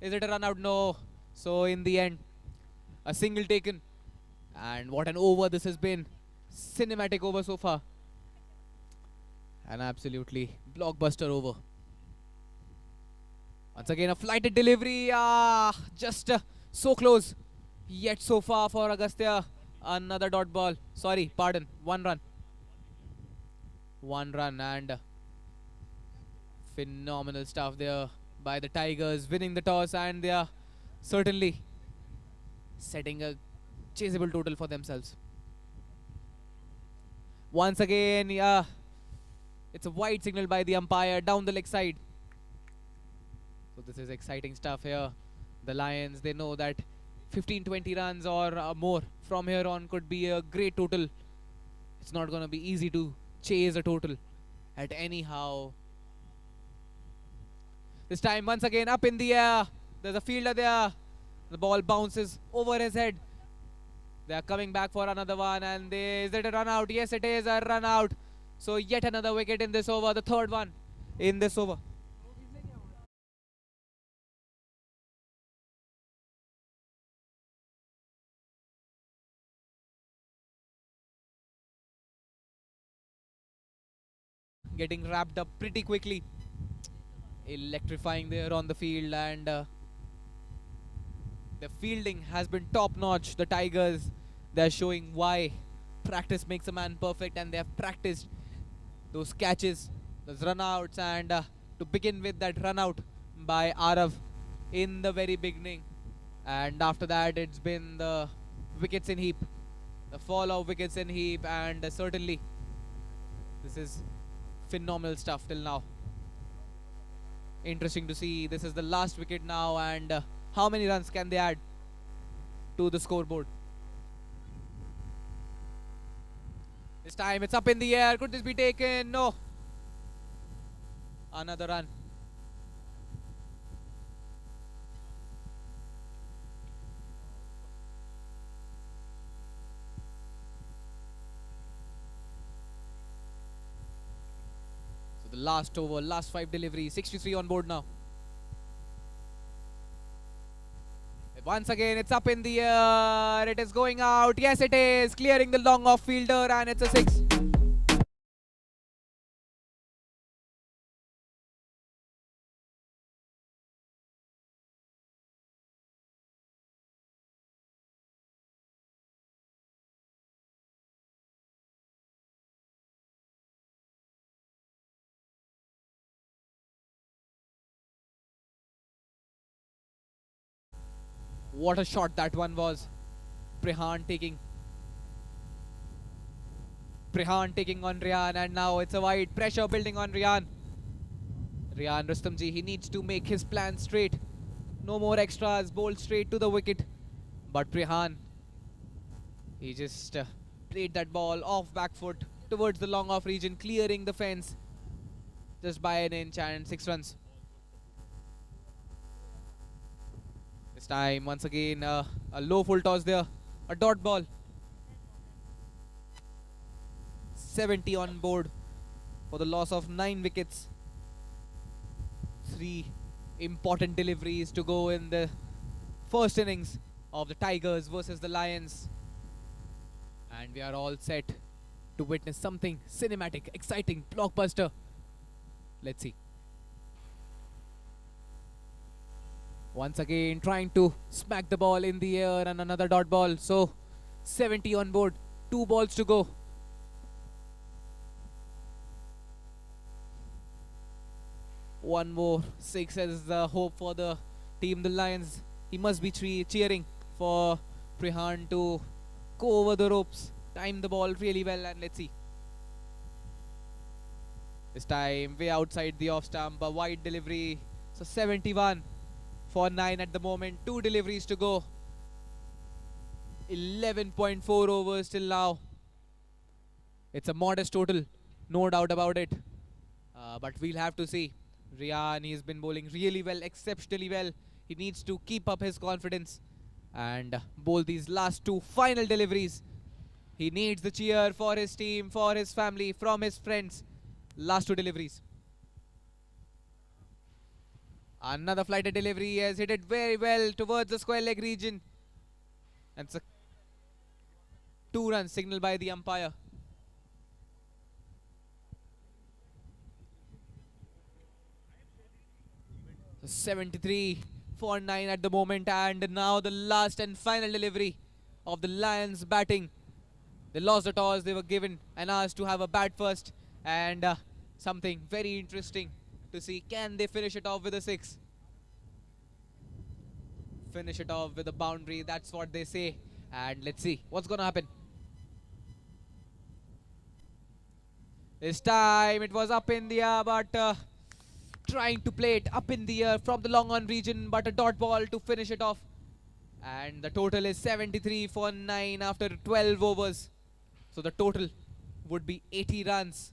Is it a run out? No. So in the end, a single taken. And what an over this has been. Cinematic over so far. An absolutely blockbuster over. Once again, a flighted delivery. Just so close. Yet so far for Agastya. Another dot ball. Sorry, pardon. One run. One run, and phenomenal stuff there by the Tigers, winning the toss, and they are certainly setting a chaseable total for themselves. Once again, yeah, it's a wide signal by the umpire down the leg side. So this is exciting stuff here. The Lions, they know that 15-20 runs or more from here on could be a great total. It's not going to be easy to chase a total at anyhow. This time once again up in the air. There's a fielder there. The ball bounces over his head. They are coming back for another one, and is it a run out? Yes, it is a run out. So yet another wicket in this over, the third one in this over. Getting wrapped up pretty quickly. Electrifying there on the field, and the fielding has been top notch. The Tigers, they're showing why practice makes a man perfect, and they have practiced those catches, those run outs, and to begin with that run out by Arav in the very beginning, and after that it's been the wickets in heap, the fall of wickets in heap, and certainly this is phenomenal stuff till now. Interesting to see. This is the last wicket now, and how many runs can they add to the scoreboard? This time it's up in the air. Could this be taken? No. Another run. So the last over, last 5 deliveries, 63 on board now. Once again, it's up in the air. It is going out. Yes, it is. Clearing the long off fielder, and it's a 6. What a shot that one was. Prehan taking on Rian, and now it's a wide pressure building on Rian. Rian Rustamji, he needs to make his plan straight. No more extras, bowled straight to the wicket. But Prehan, he just played that ball off back foot towards the long off region, clearing the fence just by an inch, and 6 runs. This time, once again, a low full toss there. A dot ball. 70 on board for the loss of 9 wickets. 3 important deliveries to go in the first innings of the Tigers versus the Lions. And we are all set to witness something cinematic, exciting, blockbuster. Let's see. Once again, trying to smack the ball in the air and another dot ball. So 70 on board, 2 balls to go. One more six as the hope for the team, the Lions. He must be cheering for Prihan to go over the ropes, time the ball really well, and let's see. This time way outside the off stump, a wide delivery. So 71 for 9 at the moment, 2 deliveries to go. 11.4 overs till now. It's a modest total, no doubt about it. But we'll have to see. Rian, he's been bowling really well, exceptionally well. He needs to keep up his confidence and bowl these last 2 final deliveries. He needs the cheer for his team, for his family, from his friends. Last 2 deliveries. Another flighted delivery. He has hit it very well towards the square leg region. And it's a 2-run signal by the umpire. So 73 for 9 at the moment, and now the last and final delivery of the Lions batting. They lost the toss, they were given and asked to have a bat first, and something very interesting to see. Can they finish it off with a 6? Finish it off with a boundary, that's what they say. And let's see what's gonna happen. This time it was up in the air, but trying to play it up in the air from the long on region, but a dot ball to finish it off. And the total is 73 for 9 after 12 overs. So the total would be 80 runs.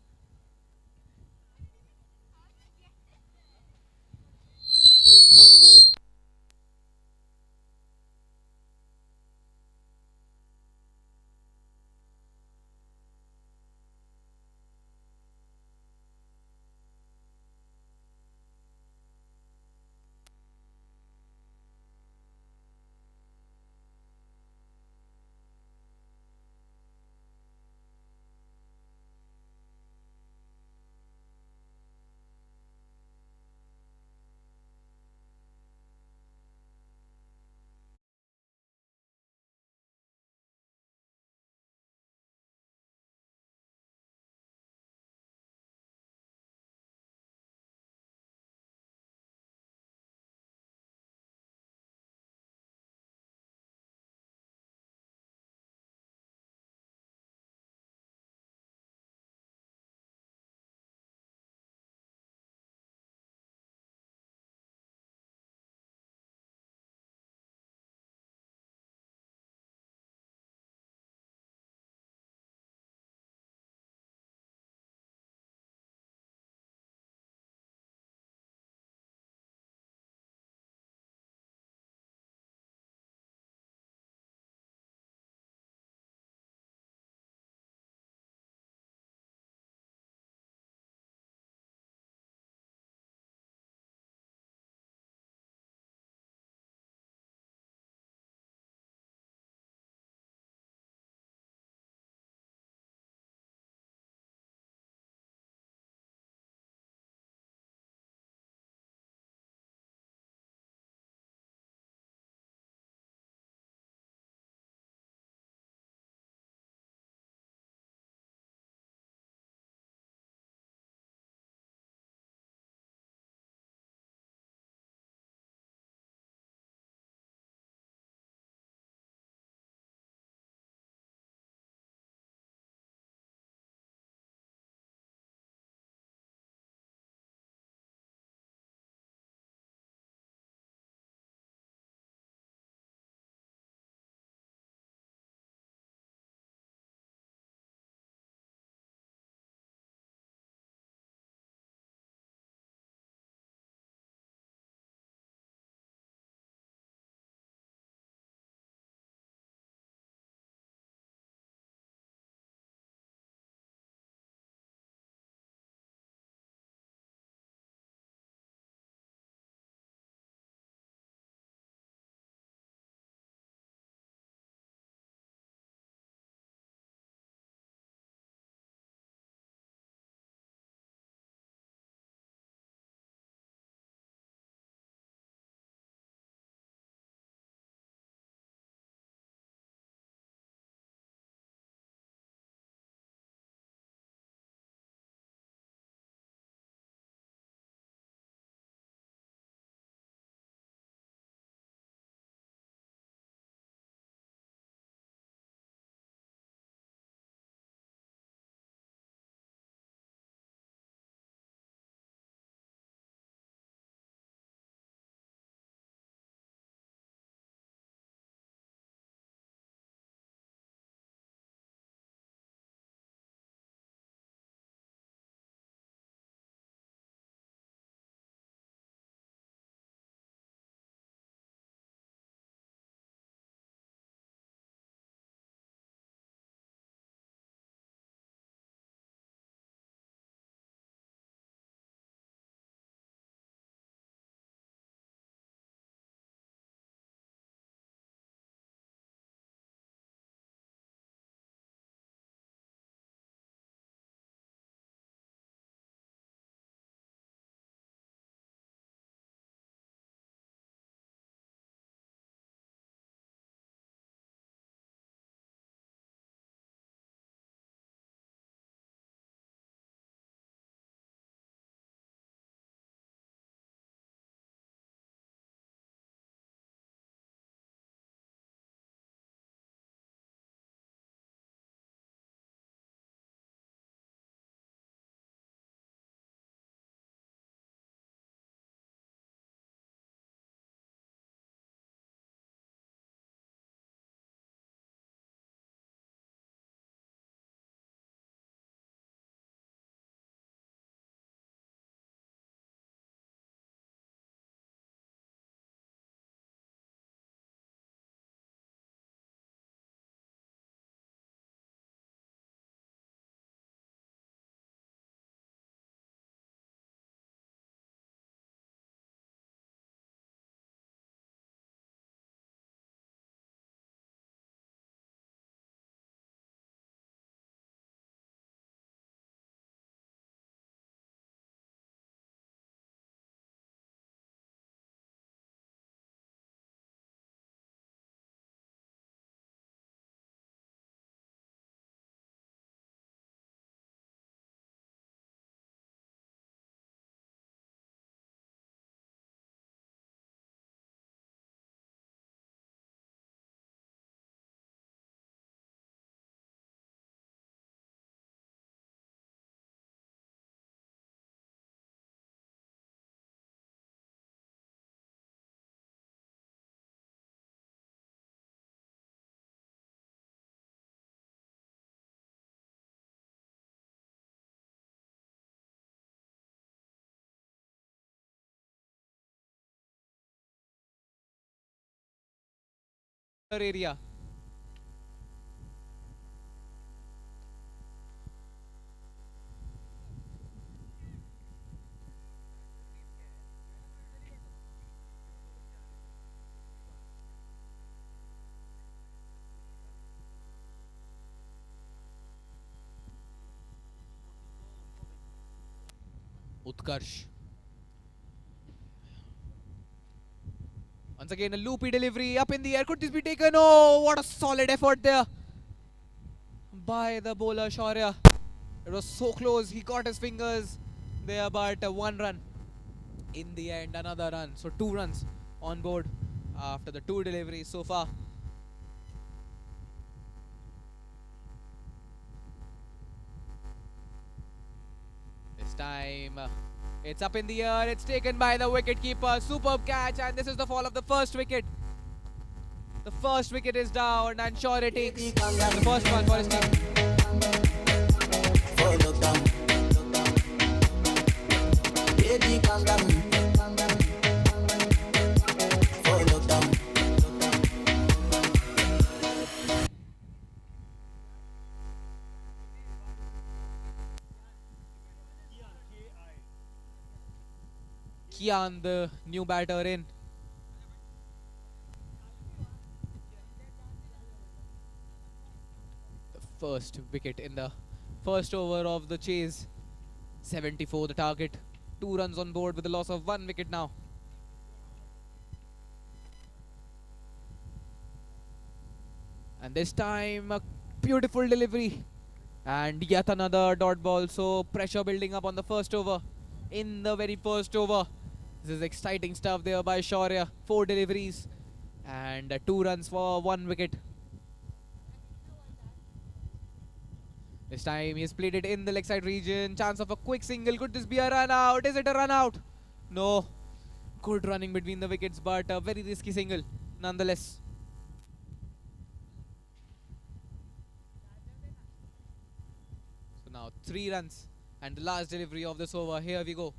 area. Utkarsh. Once again, a loopy delivery up in the air. Could this be taken? Oh, what a solid effort there by the bowler Shaurya. It was so close. He got his fingers there, but 1 run. In the end, another run. So 2 runs on board after the 2 deliveries so far. This time, it's up in the air. It's taken by the wicket-keeper. Superb catch, and this is the fall of the first wicket. The first wicket is down, and Shaurya takes the first one for his team. Kian, the new batter, in. The first wicket in the first over of the chase. 74 the target. 2 runs on board with a loss of 1 wicket now. And this time a beautiful delivery. And yet another dot ball. So pressure building up on the first over. In the very first over. This is exciting stuff there by Shaurya. 4 deliveries and 2 runs for 1 wicket. This time he's played it in the leg side region. Chance of a quick single. Could this be a run out? Is it a run out? No. Good running between the wickets, but a very risky single nonetheless. So now 3 runs and the last delivery of this over. Here we go.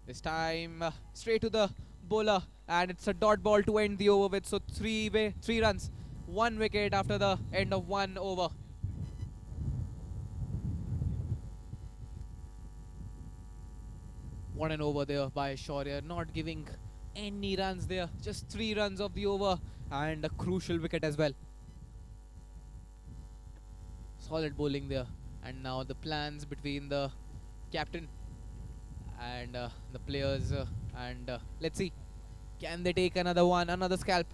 This time straight to the bowler, and it's a dot ball to end the over with. So 3 runs, 1 wicket after the end of 1 over. What an over there by Shaurya, not giving any runs there. Just 3 runs of the over and a crucial wicket as well. Solid bowling there. And now the plans between the captain and the players, and let's see, can they take another one, another scalp?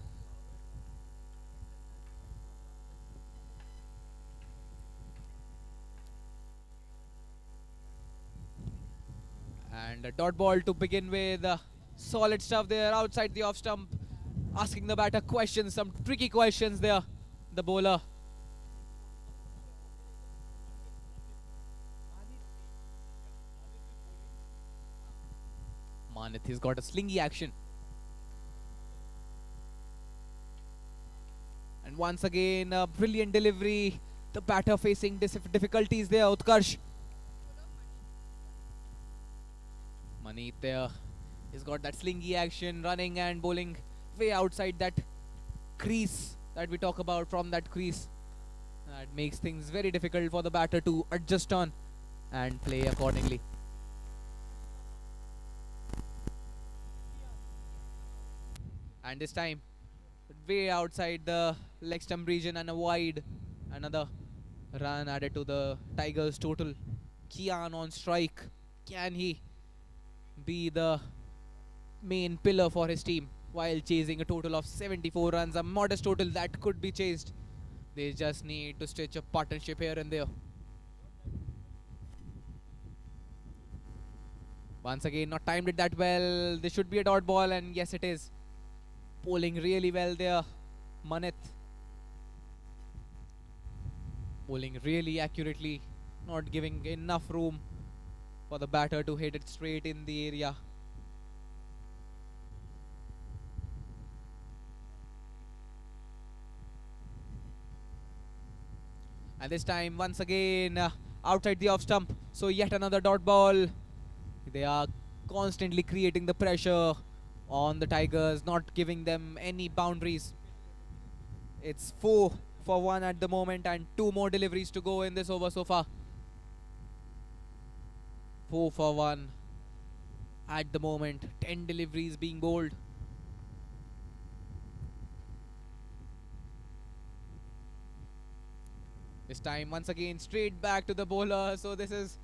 And a dot ball to begin with. Solid stuff there outside the off stump, asking the batter questions, some tricky questions there, the bowler. Manith, he's got a slingy action. And once again, a brilliant delivery. The batter facing difficulties there, Utkarsh. Manith there. He's got that slingy action, running and bowling way outside that crease that we talk about, from that crease. That makes things very difficult for the batter to adjust on and play accordingly. And this time, way outside the leg stump region and a wide. Another run added to the Tigers' total. Kian on strike. Can he be the main pillar for his team while chasing a total of 74 runs? A modest total that could be chased. They just need to stitch a partnership here and there. Once again, not timed it that well. This should be a dot ball, and yes, it is. Bowling really well there, Manith. Bowling really accurately, not giving enough room for the batter to hit it straight in the area. And this time, once again, outside the off stump. So yet another dot ball. They are constantly creating the pressure on the Tigers, not giving them any boundaries. It's 4 for 1 at the moment, and 2 more deliveries to go in this over so far. 4 for 1 at the moment. 10 deliveries being bowled. This time once again straight back to the bowler. So this is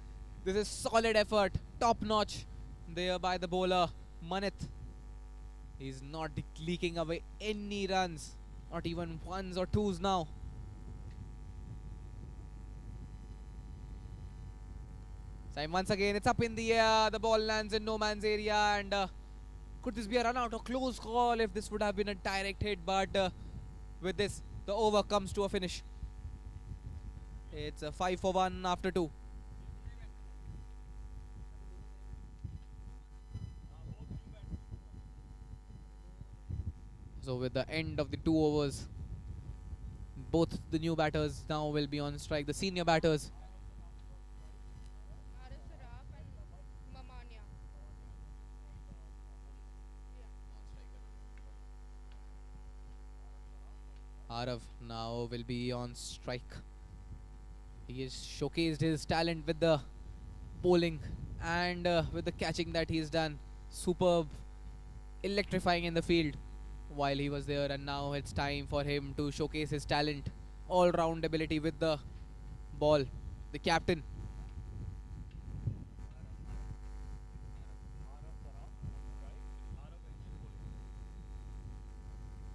solid effort, top notch there by the bowler Manith. He's not leaking away any runs, not even ones or twos now. Time once again, it's up in the air. The ball lands in no man's area, and could this be a run out? A close call if this would have been a direct hit, but with this, the over comes to a finish. It's a 5 for 1 after 2. So with the end of the 2 overs, both the new batters now will be on strike. The senior batters. Arav now will be on strike. He has showcased his talent with the bowling and with the catching that he's done. Superb, electrifying in the field while he was there, and now it's time for him to showcase his talent, all-round ability with the ball. The captain.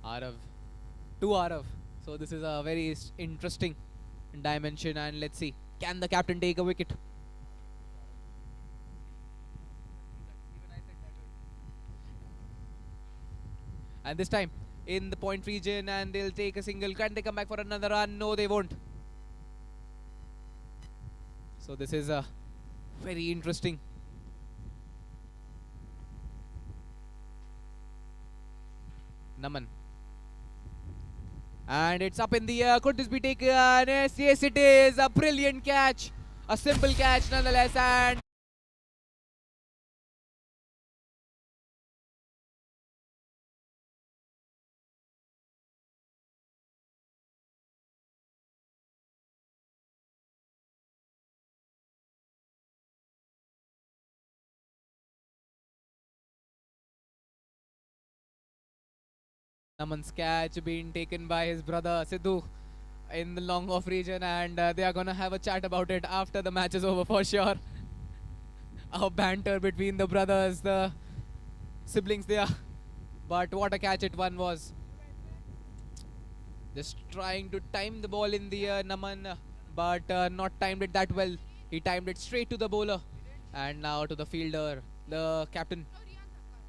Arav to Arav. So this is a very interesting dimension, and let's see, can the captain take a wicket? And this time in the point region, and they'll take a single. Can they come back for another run? No, they won't. So this is a very interesting. Naman. And it's up in the air. Could this be taken? Yes, yes, it is. A brilliant catch. A simple catch nonetheless. And Naman's catch being taken by his brother Sidhu in the long off region, and they are gonna have a chat about it after the match is over for sure. A banter between the brothers, the siblings there. But what a catch it one was. Just trying to time the ball in the air, Naman, but not timed it that well. He timed it straight to the bowler. And now to the fielder, the captain,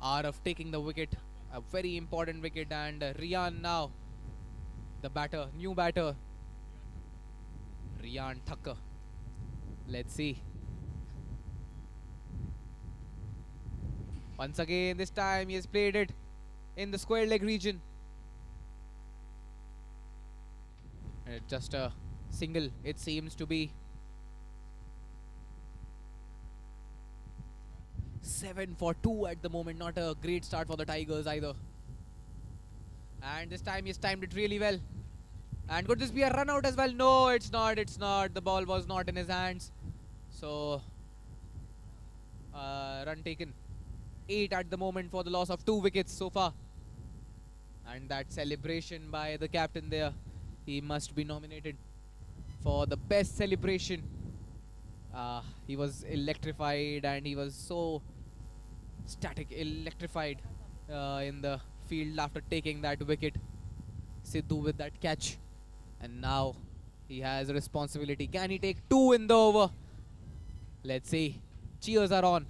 Araf taking the wicket. A very important wicket, and Rian now, the batter, new batter, Rian Thakkar. Let's see. Once again, this time he has played it in the square leg region. And it's just a single, it seems to be. 7 for 2 at the moment. Not a great start for the Tigers either. And this time he's timed it really well. And could this be a run out as well? No, it's not. It's not. The ball was not in his hands. So, run taken. 8 at the moment for the loss of 2 wickets so far. And that celebration by the captain there. He must be nominated for the best celebration. He was electrified, and he was so static, electrified in the field after taking that wicket. Sidhu with that catch, and now he has a responsibility. Can he take 2 in the over? Let's see. Cheers are on.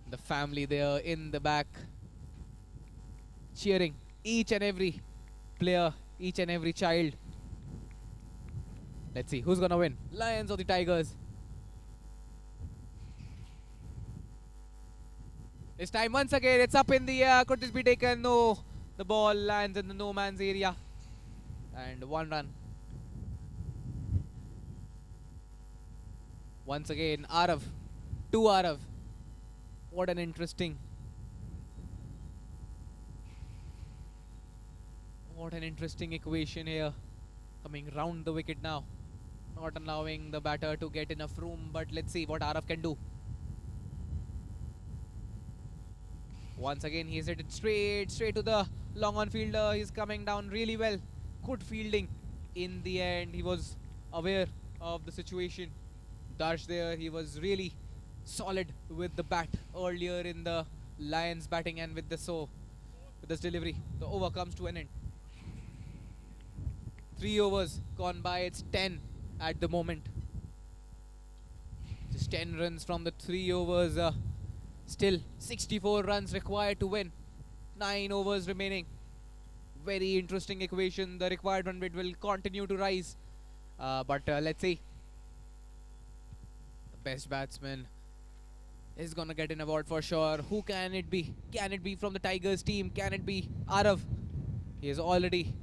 The family there in the back cheering each and every player, each and every child. Let's see who's gonna win, Lions or the Tigers. This time once again it's up in the air. Could this be taken? No. The ball lands in the no man's area. And 1 run. Once again Arav. To Arav. What an interesting What an interesting equation here. Coming round the wicket now. Not allowing the batter to get enough room, but let's see what Araf can do. Once again, he's hit it straight to the long on fielder. He's coming down really well. Good fielding. In the end, he was aware of the situation. Darsh there, he was really solid with the bat earlier in the Lions batting, and with this delivery, the over comes to an end. 3 overs gone by. It's 10 at the moment. Just 10 runs from the 3 overs. Still 64 runs required to win. 9 overs remaining. Very interesting equation. The required run rate will continue to rise. But let's see. The best batsman is gonna get an award for sure. Who can it be? Can it be from the Tigers team? Can it be Arav? He has already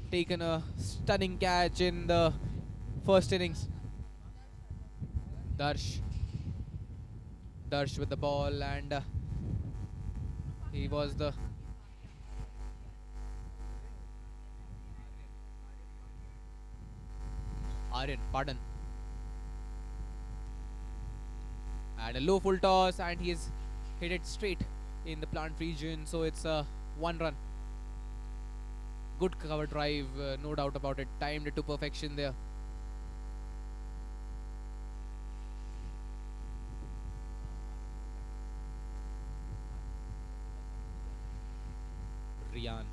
taken a stunning catch in the first innings. Darsh with the ball, and he was the Aryan, pardon. And a low full toss, and he has hit it straight in the plant region, so it's a 1 run. Good cover drive, no doubt about it. Timed it to perfection there. Rian.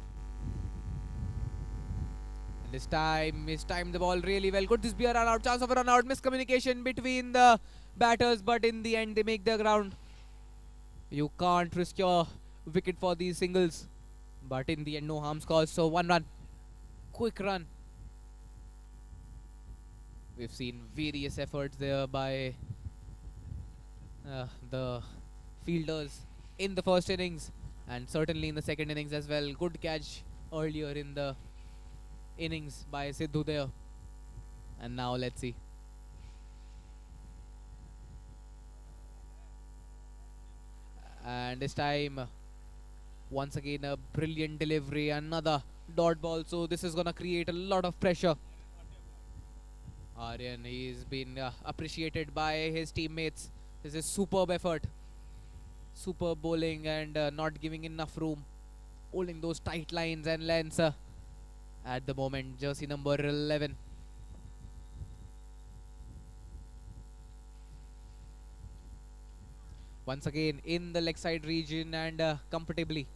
And this time, he's timed the ball really well. Could this be a run out? Chance of a run out. Miscommunication between the batters, but in the end, they make the ground. You can't risk your wicket for these singles. But in the end, no harms caused. So 1 run. Quick run. We've seen various efforts there by the fielders in the first innings, and certainly in the second innings as well. Good catch earlier in the innings by Sidhu there. And now let's see. And this time, once again, a brilliant delivery. Another dot ball. So this is going to create a lot of pressure. Aryan, he's been appreciated by his teammates. This is superb effort. Superb bowling, and not giving enough room. Holding those tight lines and lengths at the moment. Jersey number 11. Once again in the leg side region, and comfortably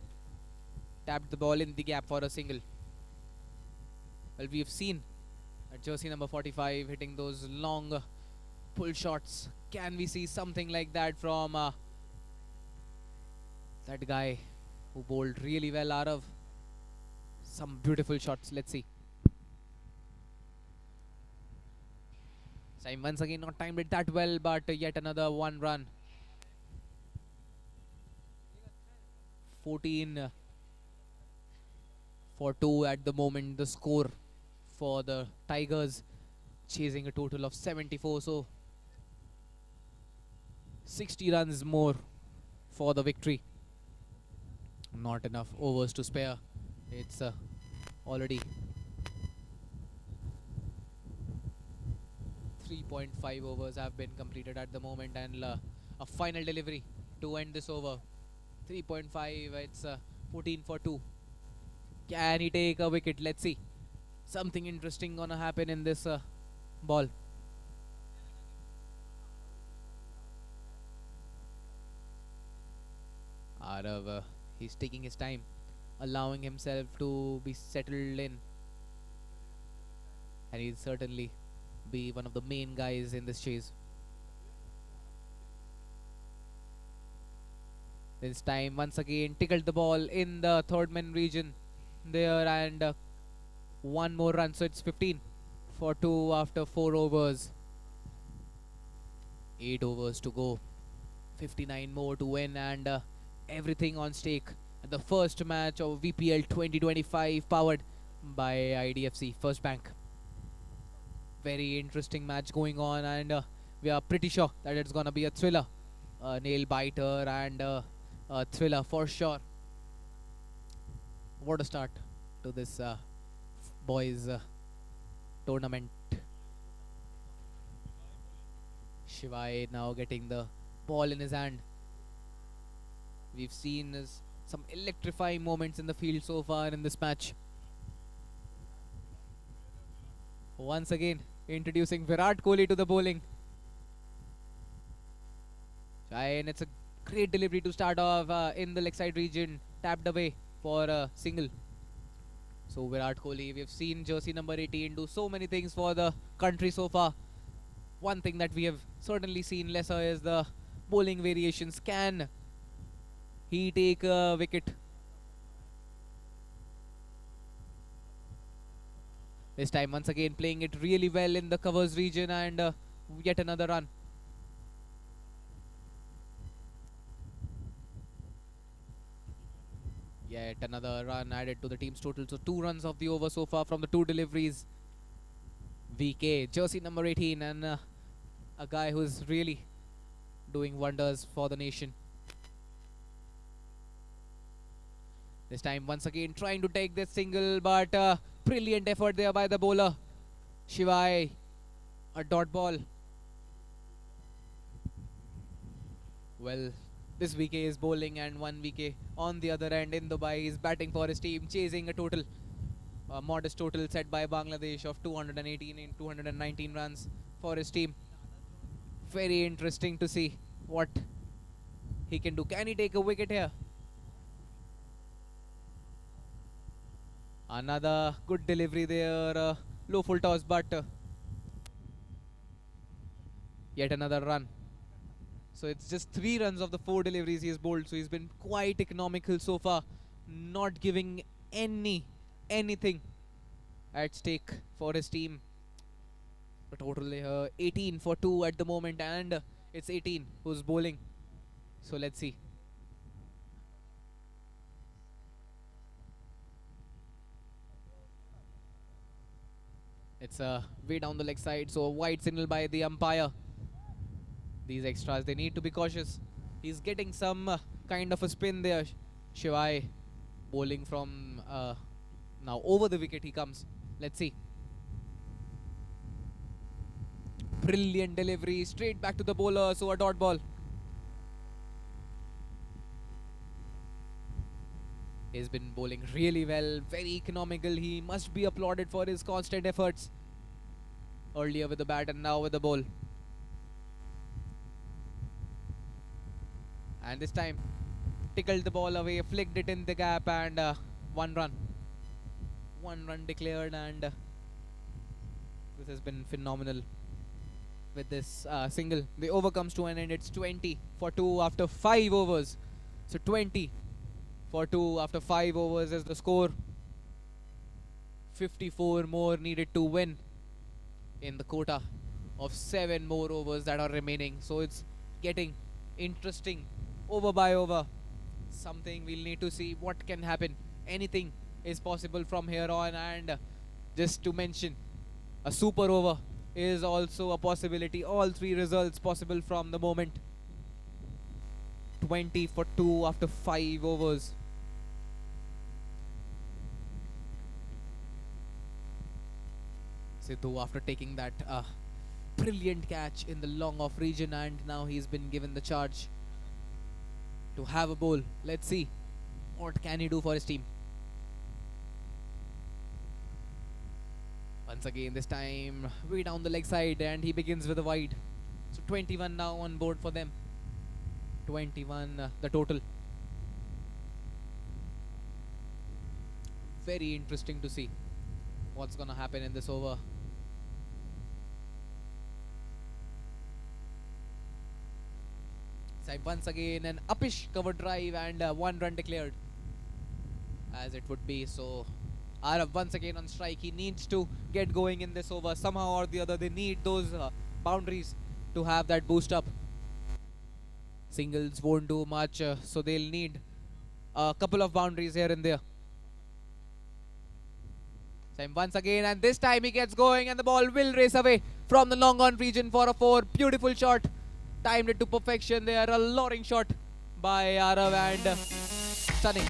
tapped the ball in the gap for a single. Well, we've seen jersey number 45 hitting those long pull shots. Can we see something like that from that guy who bowled really well out of some beautiful shots? Let's see. Time once again not timed it that well, but yet another 1 run. 14 for 2 at the moment, the score for the Tigers, chasing a total of 74. So 60 runs more for the victory. Not enough overs to spare. It's already 3.5 overs have been completed at the moment, and a final delivery to end this over. 3.5, it's 14 for 2. Can he take a wicket? Let's see. Something interesting gonna happen in this ball. Arav, he's taking his time, allowing himself to be settled in, and he'll certainly be one of the main guys in this chase. This time once again tickled the ball in the third man region there, and 1 more run, so it's 15 for 2 after 4 overs. 8 overs to go, 59 more to win, and everything on stake at the first match of VPL 2025, powered by IDFC First Bank. Very interesting match going on, and we are pretty sure that it's gonna be a thriller, a nail biter, and a thriller for sure. What a start to this boys tournament. Shivai now getting the ball in his hand. We've seen some electrifying moments in the field so far in this match. Once again, introducing Virat Kohli to the bowling. And it's a great delivery to start off in the leg side region. Tapped away for a single. So Virat Kohli, we've seen jersey number 18 do so many things for the country so far. One thing that we have certainly seen lesser is the bowling variations. Can he take a wicket? This time once again playing it really well in the covers region, and yet another run. Yet another run added to the team's total. So 2 runs of the over so far from the 2 deliveries. VK, jersey number 18, and a guy who's really doing wonders for the nation. This time once again trying to take this single, but brilliant effort there by the bowler. Shivai, a dot ball. Well, this VK is bowling and 1 VK on the other end in Dubai. He's batting for his team, chasing a modest total set by Bangladesh of 218 in 219 runs for his team. Very interesting to see what he can do. Can he take a wicket here? Another good delivery there, low full toss, but yet another run. So it's just 3 runs of the 4 deliveries he has bowled. So he's been quite economical so far, not giving anything at stake for his team. The total 18 for 2 at the moment, and it's 18 who's bowling. So let's see. It's way down the leg side, so a wide signal by the umpire. These extras, they need to be cautious. He's getting some kind of a spin there. Shivai bowling from now over the wicket he comes. Let's see. Brilliant delivery, straight back to the bowler, so a dot ball. He's been bowling really well, very economical. He must be applauded for his constant efforts. Earlier with the bat and now with the ball. And this time, tickled the ball away, flicked it in the gap, and 1 run. 1 run declared, and this has been phenomenal. With this single, the over comes to an end. It's 20 for 2 after 5 overs. So 20 for 2 after 5 overs is the score. 54 more needed to win in the quota of 7 more overs that are remaining. So it's getting interesting over by over. Something we'll need to see what can happen. Anything is possible from here on, and just to mention, a super over is also a possibility. All 3 results possible from the moment. 20 for 2 after 5 overs. Sidhu, after taking that brilliant catch in the long off region, and now he's been given the charge to have a bowl. Let's see what can he do for his team. Once again, this time way down the leg side, and he begins with a wide. So 21 now on board for them. 21 the total. Very interesting to see what's gonna happen in this over. So once again an uppish cover drive, and 1 run declared, as it would be. So Arav once again on strike. He needs to get going in this over somehow or the other. They need those boundaries to have that boost up. Singles won't do much, so they'll need a couple of boundaries here and there. Same once again, and this time he gets going, and the ball will race away from the long on region for a 4. Beautiful shot, timed it to perfection there. A alluring shot by Arav, and stunning.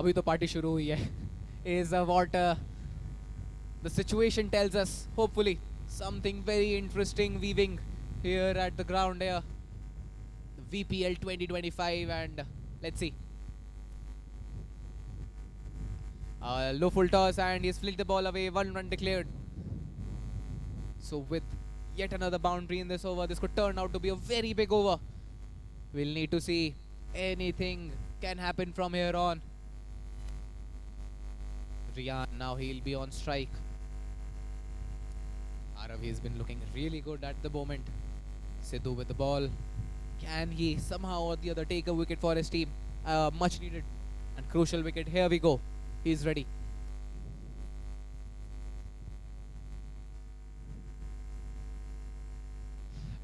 अभी तो party शुरू हुई है is what the situation tells us. Hopefully something very interesting weaving here at the ground here, the VPL 2025, and let's see. Low full toss and he's flicked the ball away, 1 run declared. So with yet another boundary in this over, this could turn out to be a very big over. We'll need to see, anything can happen from here on. Rian, now he'll be on strike. Arav, he's been looking really good at the moment. Sidhu with the ball. Can he somehow or the other take a wicket for his team? Much needed and crucial wicket. Here we go. He's ready.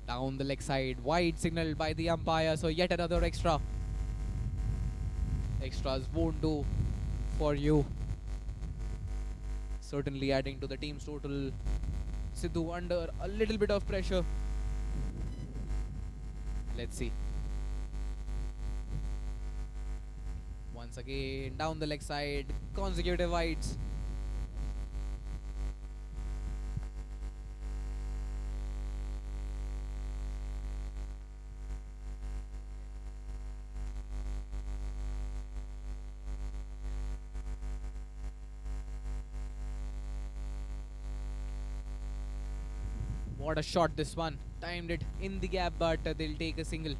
Down the leg side, wide signaled by the umpire, so yet another extra. Extras won't do for you. Certainly adding to the team's total. Sidhu under a little bit of pressure. Let's see. Once again, down the leg side, consecutive wides. What a shot this one. Timed it in the gap, but they'll take a single.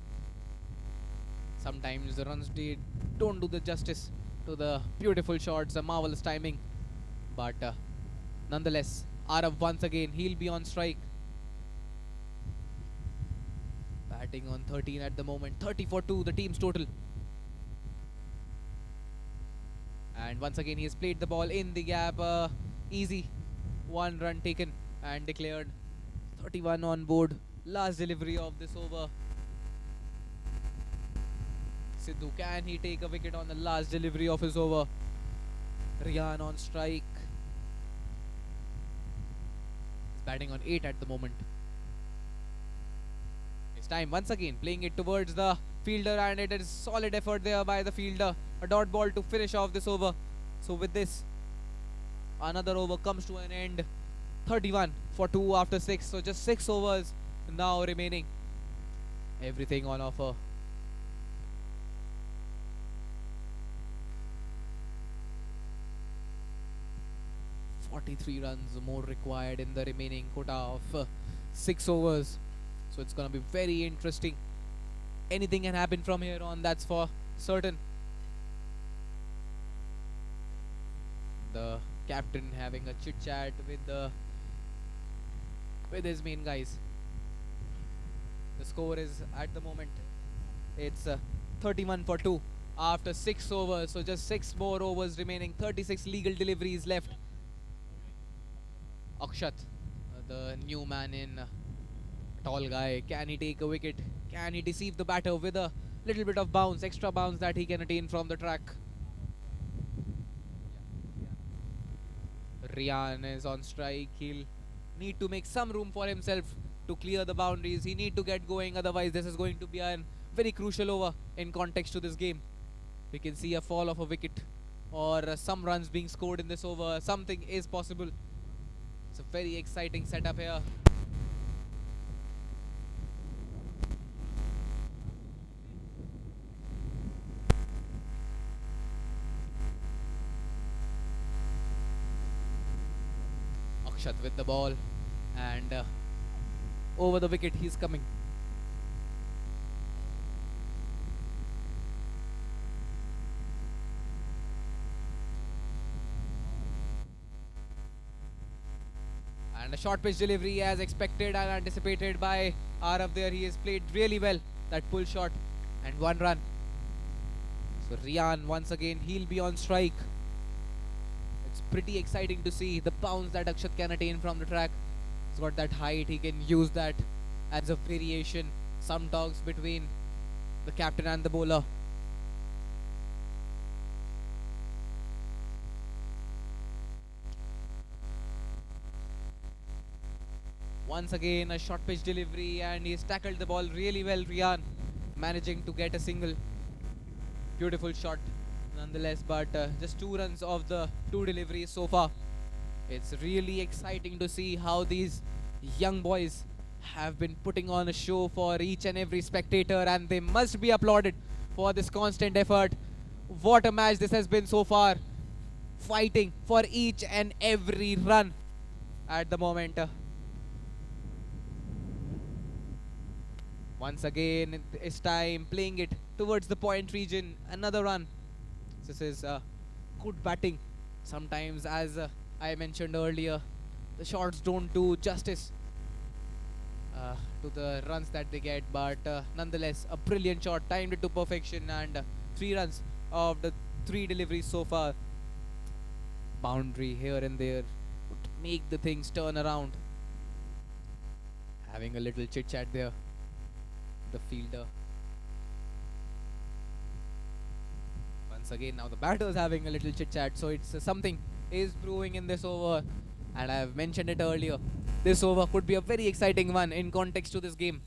Sometimes the runs don't do the justice to the beautiful shots, a marvelous timing. But nonetheless, Arav once again, he'll be on strike. Batting on 13 at the moment. 30 for 2, the team's total. And once again, he has played the ball in the gap. Easy. 1 run taken and declared. 31 on board. Last delivery of this over. Sidhu, can he take a wicket on the last delivery of his over? Rian on strike. He's batting on 8 at the moment. It's time once again, playing it towards the fielder, and it is solid effort there by the fielder. A dot ball to finish off this over. So with this, another over comes to an end. 31 for 2 after 6. So just 6 overs now remaining. Everything on offer. Three runs more required in the remaining quota of 6 overs. So it's going to be very interesting. Anything can happen from here on, that's for certain. The captain having a chit chat with his main guys. The score is at the moment, it's 31 for 2 after 6 overs. So just 6 more overs remaining. 36 legal deliveries left. Akshat, the new man in, tall guy, can he take a wicket? Can he deceive the batter with a little bit of bounce, extra bounce that he can attain from the track? Rian is on strike. He'll need to make some room for himself to clear the boundaries. He need to get going, otherwise this is going to be a very crucial over in context to this game. We can see a fall of a wicket or some runs being scored in this over. Something is possible. It's a very exciting setup here. Akshat with the ball, and over the wicket he's coming. And a short pitch delivery as expected and anticipated by Arav there. He has played really well. That pull shot and 1 run. So Rian once again, he'll be on strike. It's pretty exciting to see the bounce that Akshat can attain from the track. He's got that height. He can use that as a variation. Some talks between the captain and the bowler. Once again, a short pitch delivery, and he's tackled the ball really well. Rian managing to get a single. Beautiful shot nonetheless, but just 2 runs of the 2 deliveries so far. It's really exciting to see how these young boys have been putting on a show for each and every spectator, and they must be applauded for this constant effort. What a match this has been so far, fighting for each and every run at the moment. Once again, it's time playing it towards the point region. Another run. This is good batting. Sometimes, as I mentioned earlier, the shots don't do justice to the runs that they get, but nonetheless, a brilliant shot, timed it to perfection, and 3 runs of the 3 deliveries so far. Boundary here and there would make the things turn around. Having a little chit chat there, the fielder. Once again, now the batter's having a little chit chat, so it's something is brewing in this over, and I've mentioned it earlier. This over could be a very exciting one in context to this game.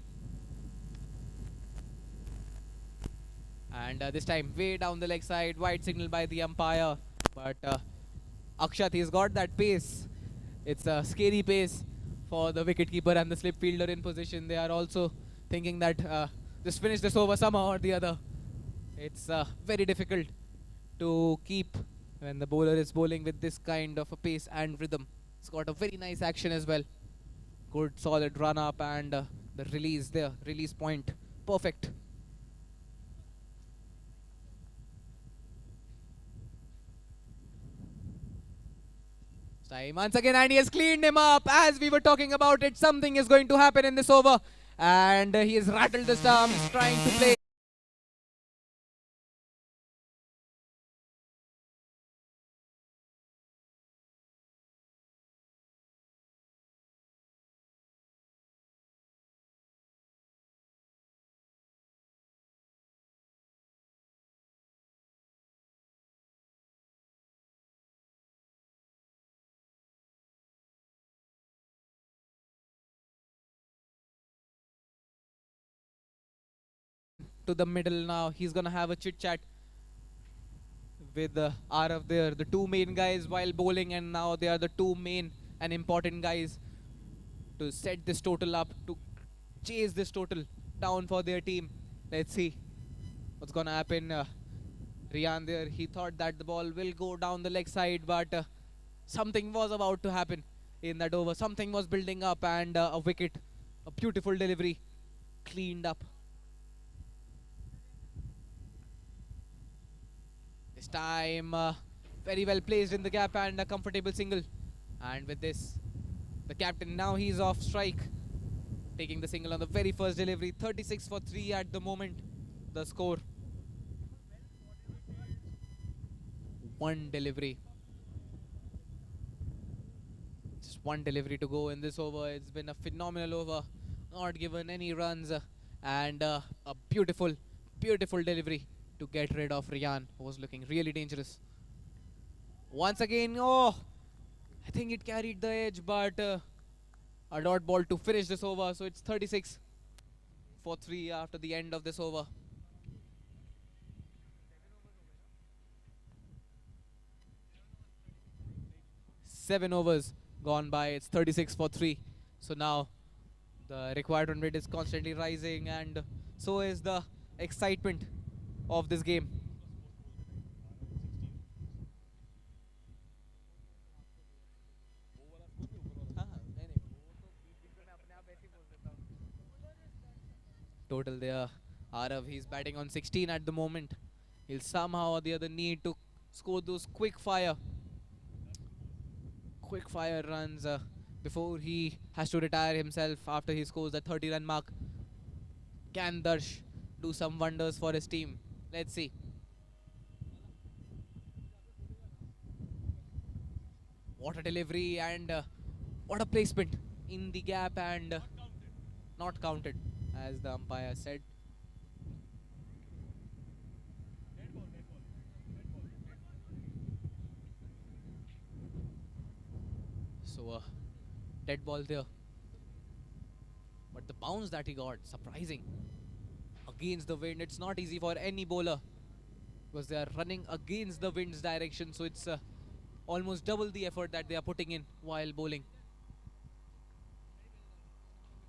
And this time, way down the leg side, wide signal by the umpire, but Akshat, he's got that pace. It's a scary pace for the wicketkeeper and the slip fielder in position. They are also thinking that just finish this over somehow or the other. It's very difficult to keep when the bowler is bowling with this kind of a pace and rhythm. It's got a very nice action as well. Good solid run up, and the release there, release point, perfect. Time once again, and he has cleaned him up. As we were talking about it, something is going to happen in this over, and he has rattled the stumps trying to play. To the middle now, he's gonna have a chit chat with Arav there, the two main guys while bowling, and now they are the two main and important guys to set this total up, to chase this total down for their team. Let's see what's gonna happen. Rian there, he thought that the ball will go down the leg side, but something was about to happen in that over. Something was building up, and a wicket, a beautiful delivery, cleaned up. This time, very well placed in the gap and a comfortable single. And with this, the captain, now he's off strike, taking the single on the very first delivery. 36 for 3 at the moment, the score. One delivery. Just one delivery to go in this over. It's been a phenomenal over, not given any runs, and a beautiful, beautiful delivery to get rid of Rian, who was looking really dangerous. Once again, oh, I think it carried the edge, but a dot ball to finish this over. So it's 36 for 3 after the end of this over. Seven overs gone by. It's 36 for 3. So now the required run rate is constantly rising, and so is the excitement of this game. Total there, Arav, he's batting on 16 at the moment. He'll somehow or the other need to score those quick fire runs before he has to retire himself after he scores the 30-run mark. Can Darsh do some wonders for his team? Let's see. What a delivery, and what a placement in the gap, and not counted, as the umpire said. So dead ball there. But the bounce that he got, surprising. Against the wind, it's not easy for any bowler because they are running against the wind's direction, so it's almost double the effort that they are putting in while bowling.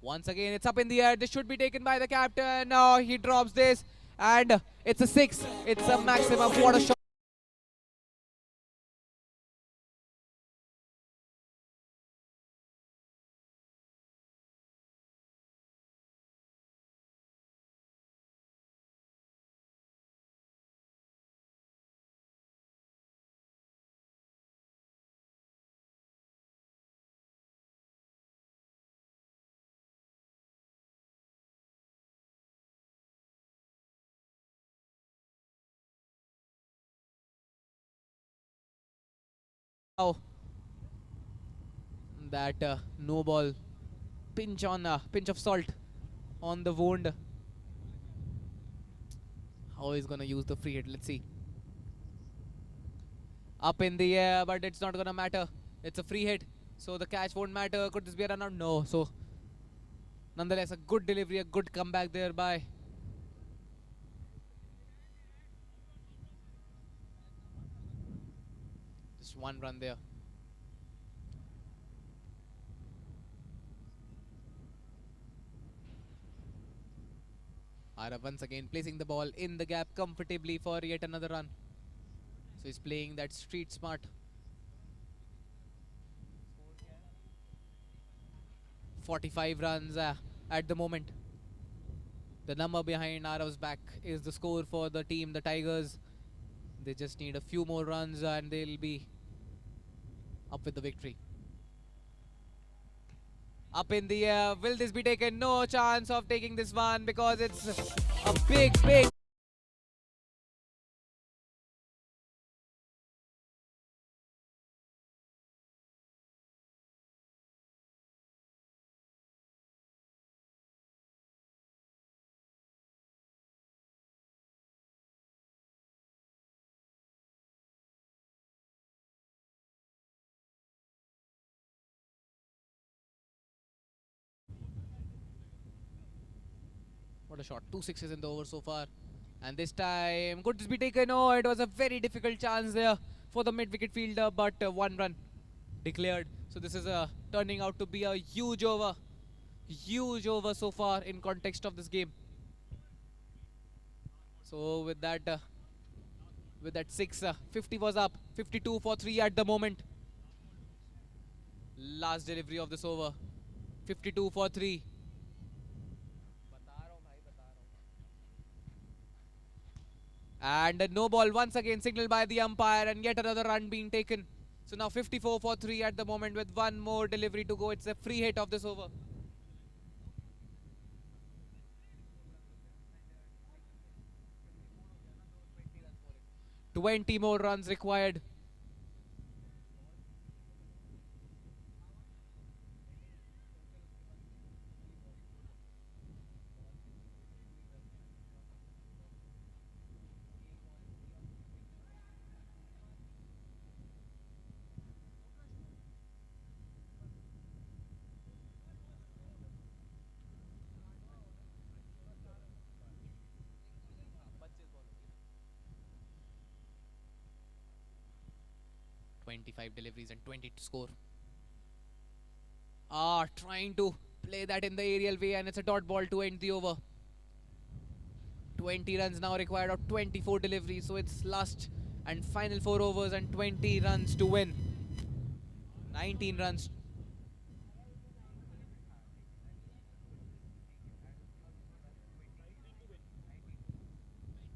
Once again, it's up in the air. This should be taken by the captain. No, he drops this, and it's a 6. It's a maximum. What a shot! Now that no ball pinch of salt on the wound. How he's gonna use the free hit? Let's see. Up in the air, but it's not gonna matter. It's a free hit, so the catch won't matter. Could this be a run out? No. So nonetheless, a good delivery, a good comeback there by just one run there. Arav once again placing the ball in the gap comfortably for yet another run. So he's playing that street smart. 45 runs at the moment. The number behind Arav's back is the score for the team, the Tigers. They just need a few more runs and they'll be up with the victory. Up in the air, will this be taken? No chance of taking this one because it's a big 2 6s in the over so far. And this time, could this be taken? Oh, it was a very difficult chance there for the mid-wicket fielder, but one run declared. So this is turning out to be a huge over so far in context of this game. So with that 6, 50 was up, 52 for 3 at the moment. Last delivery of this over, 52 for 3. And a no ball once again signaled by the umpire, and yet another run being taken. So now 54 for 3 at the moment with one more delivery to go. It's a free hit of this over. 20 more runs required. Five deliveries and 20 to score. Trying to play that in the aerial way, and it's a dot ball to end the over. 20 runs now required of 24 deliveries, so it's last and final 4 overs and 20 runs to win. 19 runs.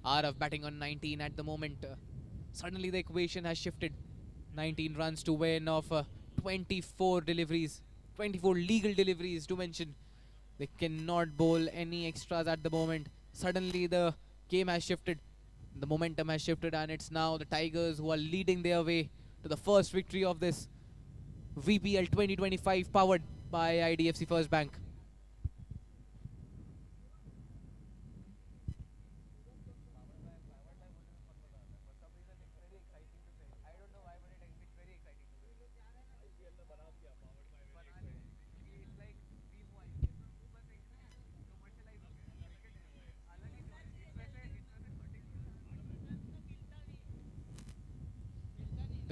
Arav batting on 19 at the moment. Suddenly the equation has shifted. 19 runs to win of 24 deliveries, 24 legal deliveries to mention. They cannot bowl any extras at the moment. Suddenly the game has shifted, the momentum has shifted, and it's now the Tigers who are leading their way to the first victory of this VPL 2025 powered by IDFC First Bank.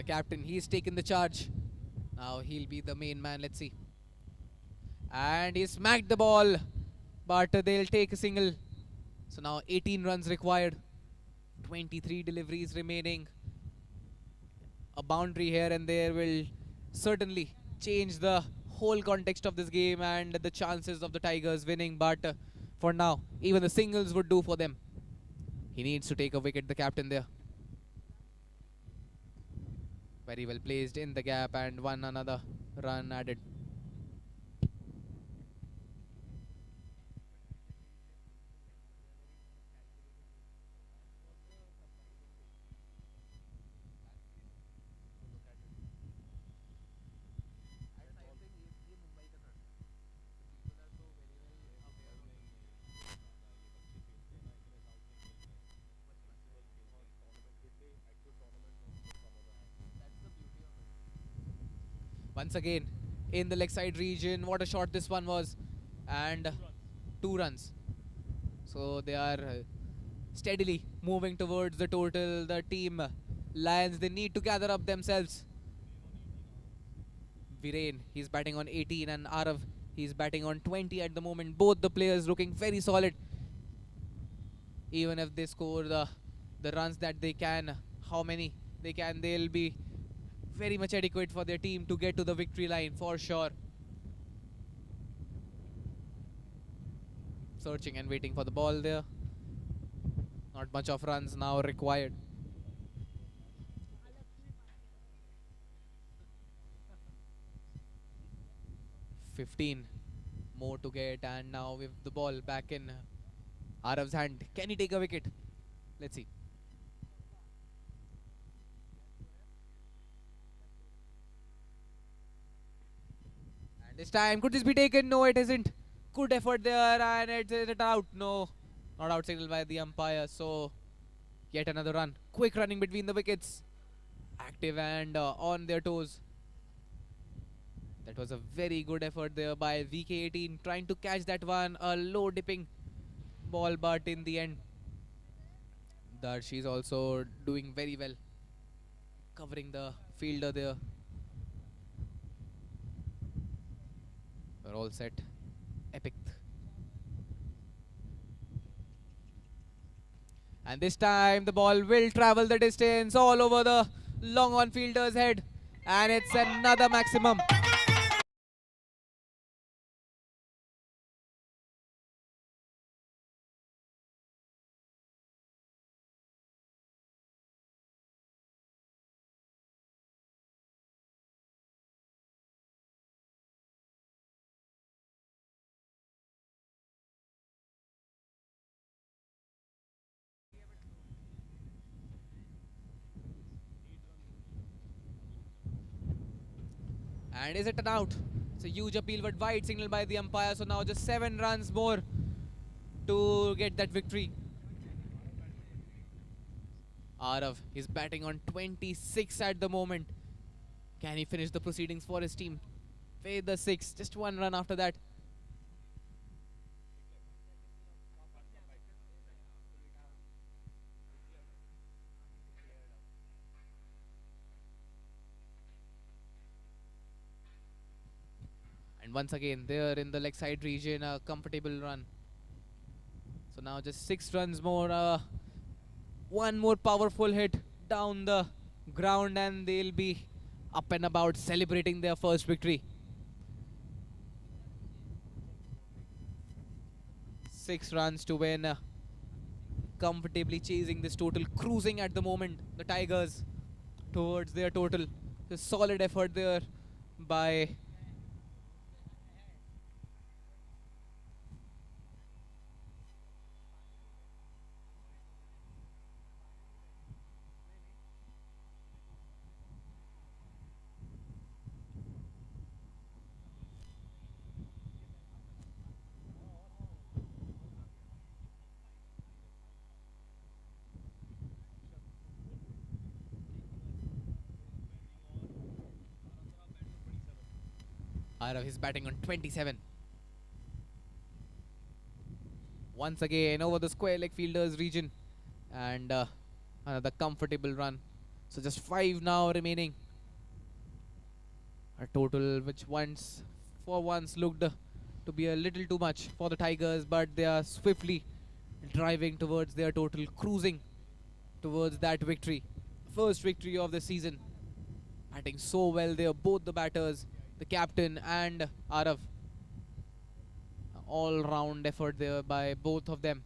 The captain, he's taken the charge. Now he'll be the main man. Let's see. And he smacked the ball, but they'll take a single. So now 18 runs required. 23 deliveries remaining. A boundary here and there will certainly change the whole context of this game and the chances of the Tigers winning. But for now, even the singles would do for them. He needs to take a wicket, the captain there. Very well placed in the gap and one another run added. Once again in the leg side region, what a shot this one was, and 2 runs. So they are steadily moving towards the total. The team Lions, they need to gather up themselves. Viren, he's batting on 18 and Arav, he's batting on 20 at the moment. Both the players looking very solid. Even if they score the runs that they can, how many they can, they'll be very much adequate for their team to get to the victory line for sure. Searching and waiting for the ball there. Not much of runs now required. "15 more to get, and now with the ball back in Arav's hand, can he take a wicket? Let's see. And this time, could this be taken? No, it isn't. Good effort there, and it's out. No, not out signal by the umpire. So yet another run. Quick running between the wickets. Active and on their toes. That was a very good effort there by VK18, trying to catch that one. A low dipping ball, but in the end, Darshi's also doing very well, covering the fielder there. We're all set. Epic. And this time the ball will travel the distance all over the long on fielder's head. And it's another maximum. And is it an out? It's a huge appeal, but wide signal by the umpire. So now just 7 runs more to get that victory. Arav is batting on 26 at the moment. Can he finish the proceedings for his team? With the 6, just 1 run after that. And once again, there in the leg side region, a comfortable run. So now just 6 runs more. One more powerful hit down the ground and they'll be up and about celebrating their first victory. 6 runs to win. Comfortably chasing this total, cruising at the moment, the Tigers towards their total. A solid effort there by Arav. He's batting on 27. Once again over the square leg fielders region and another comfortable run. So just 5 now remaining. A total which for once looked to be a little too much for the Tigers, but they are swiftly driving towards their total, cruising towards that victory. First victory of the season. Batting so well there, both the batters, the captain and Arav. All-round effort there by both of them.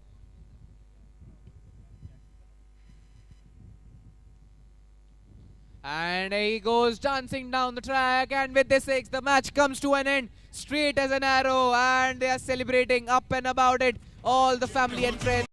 And he goes dancing down the track, and with this 6 the match comes to an end straight as an arrow, and they are celebrating up and about it, all the family and friends.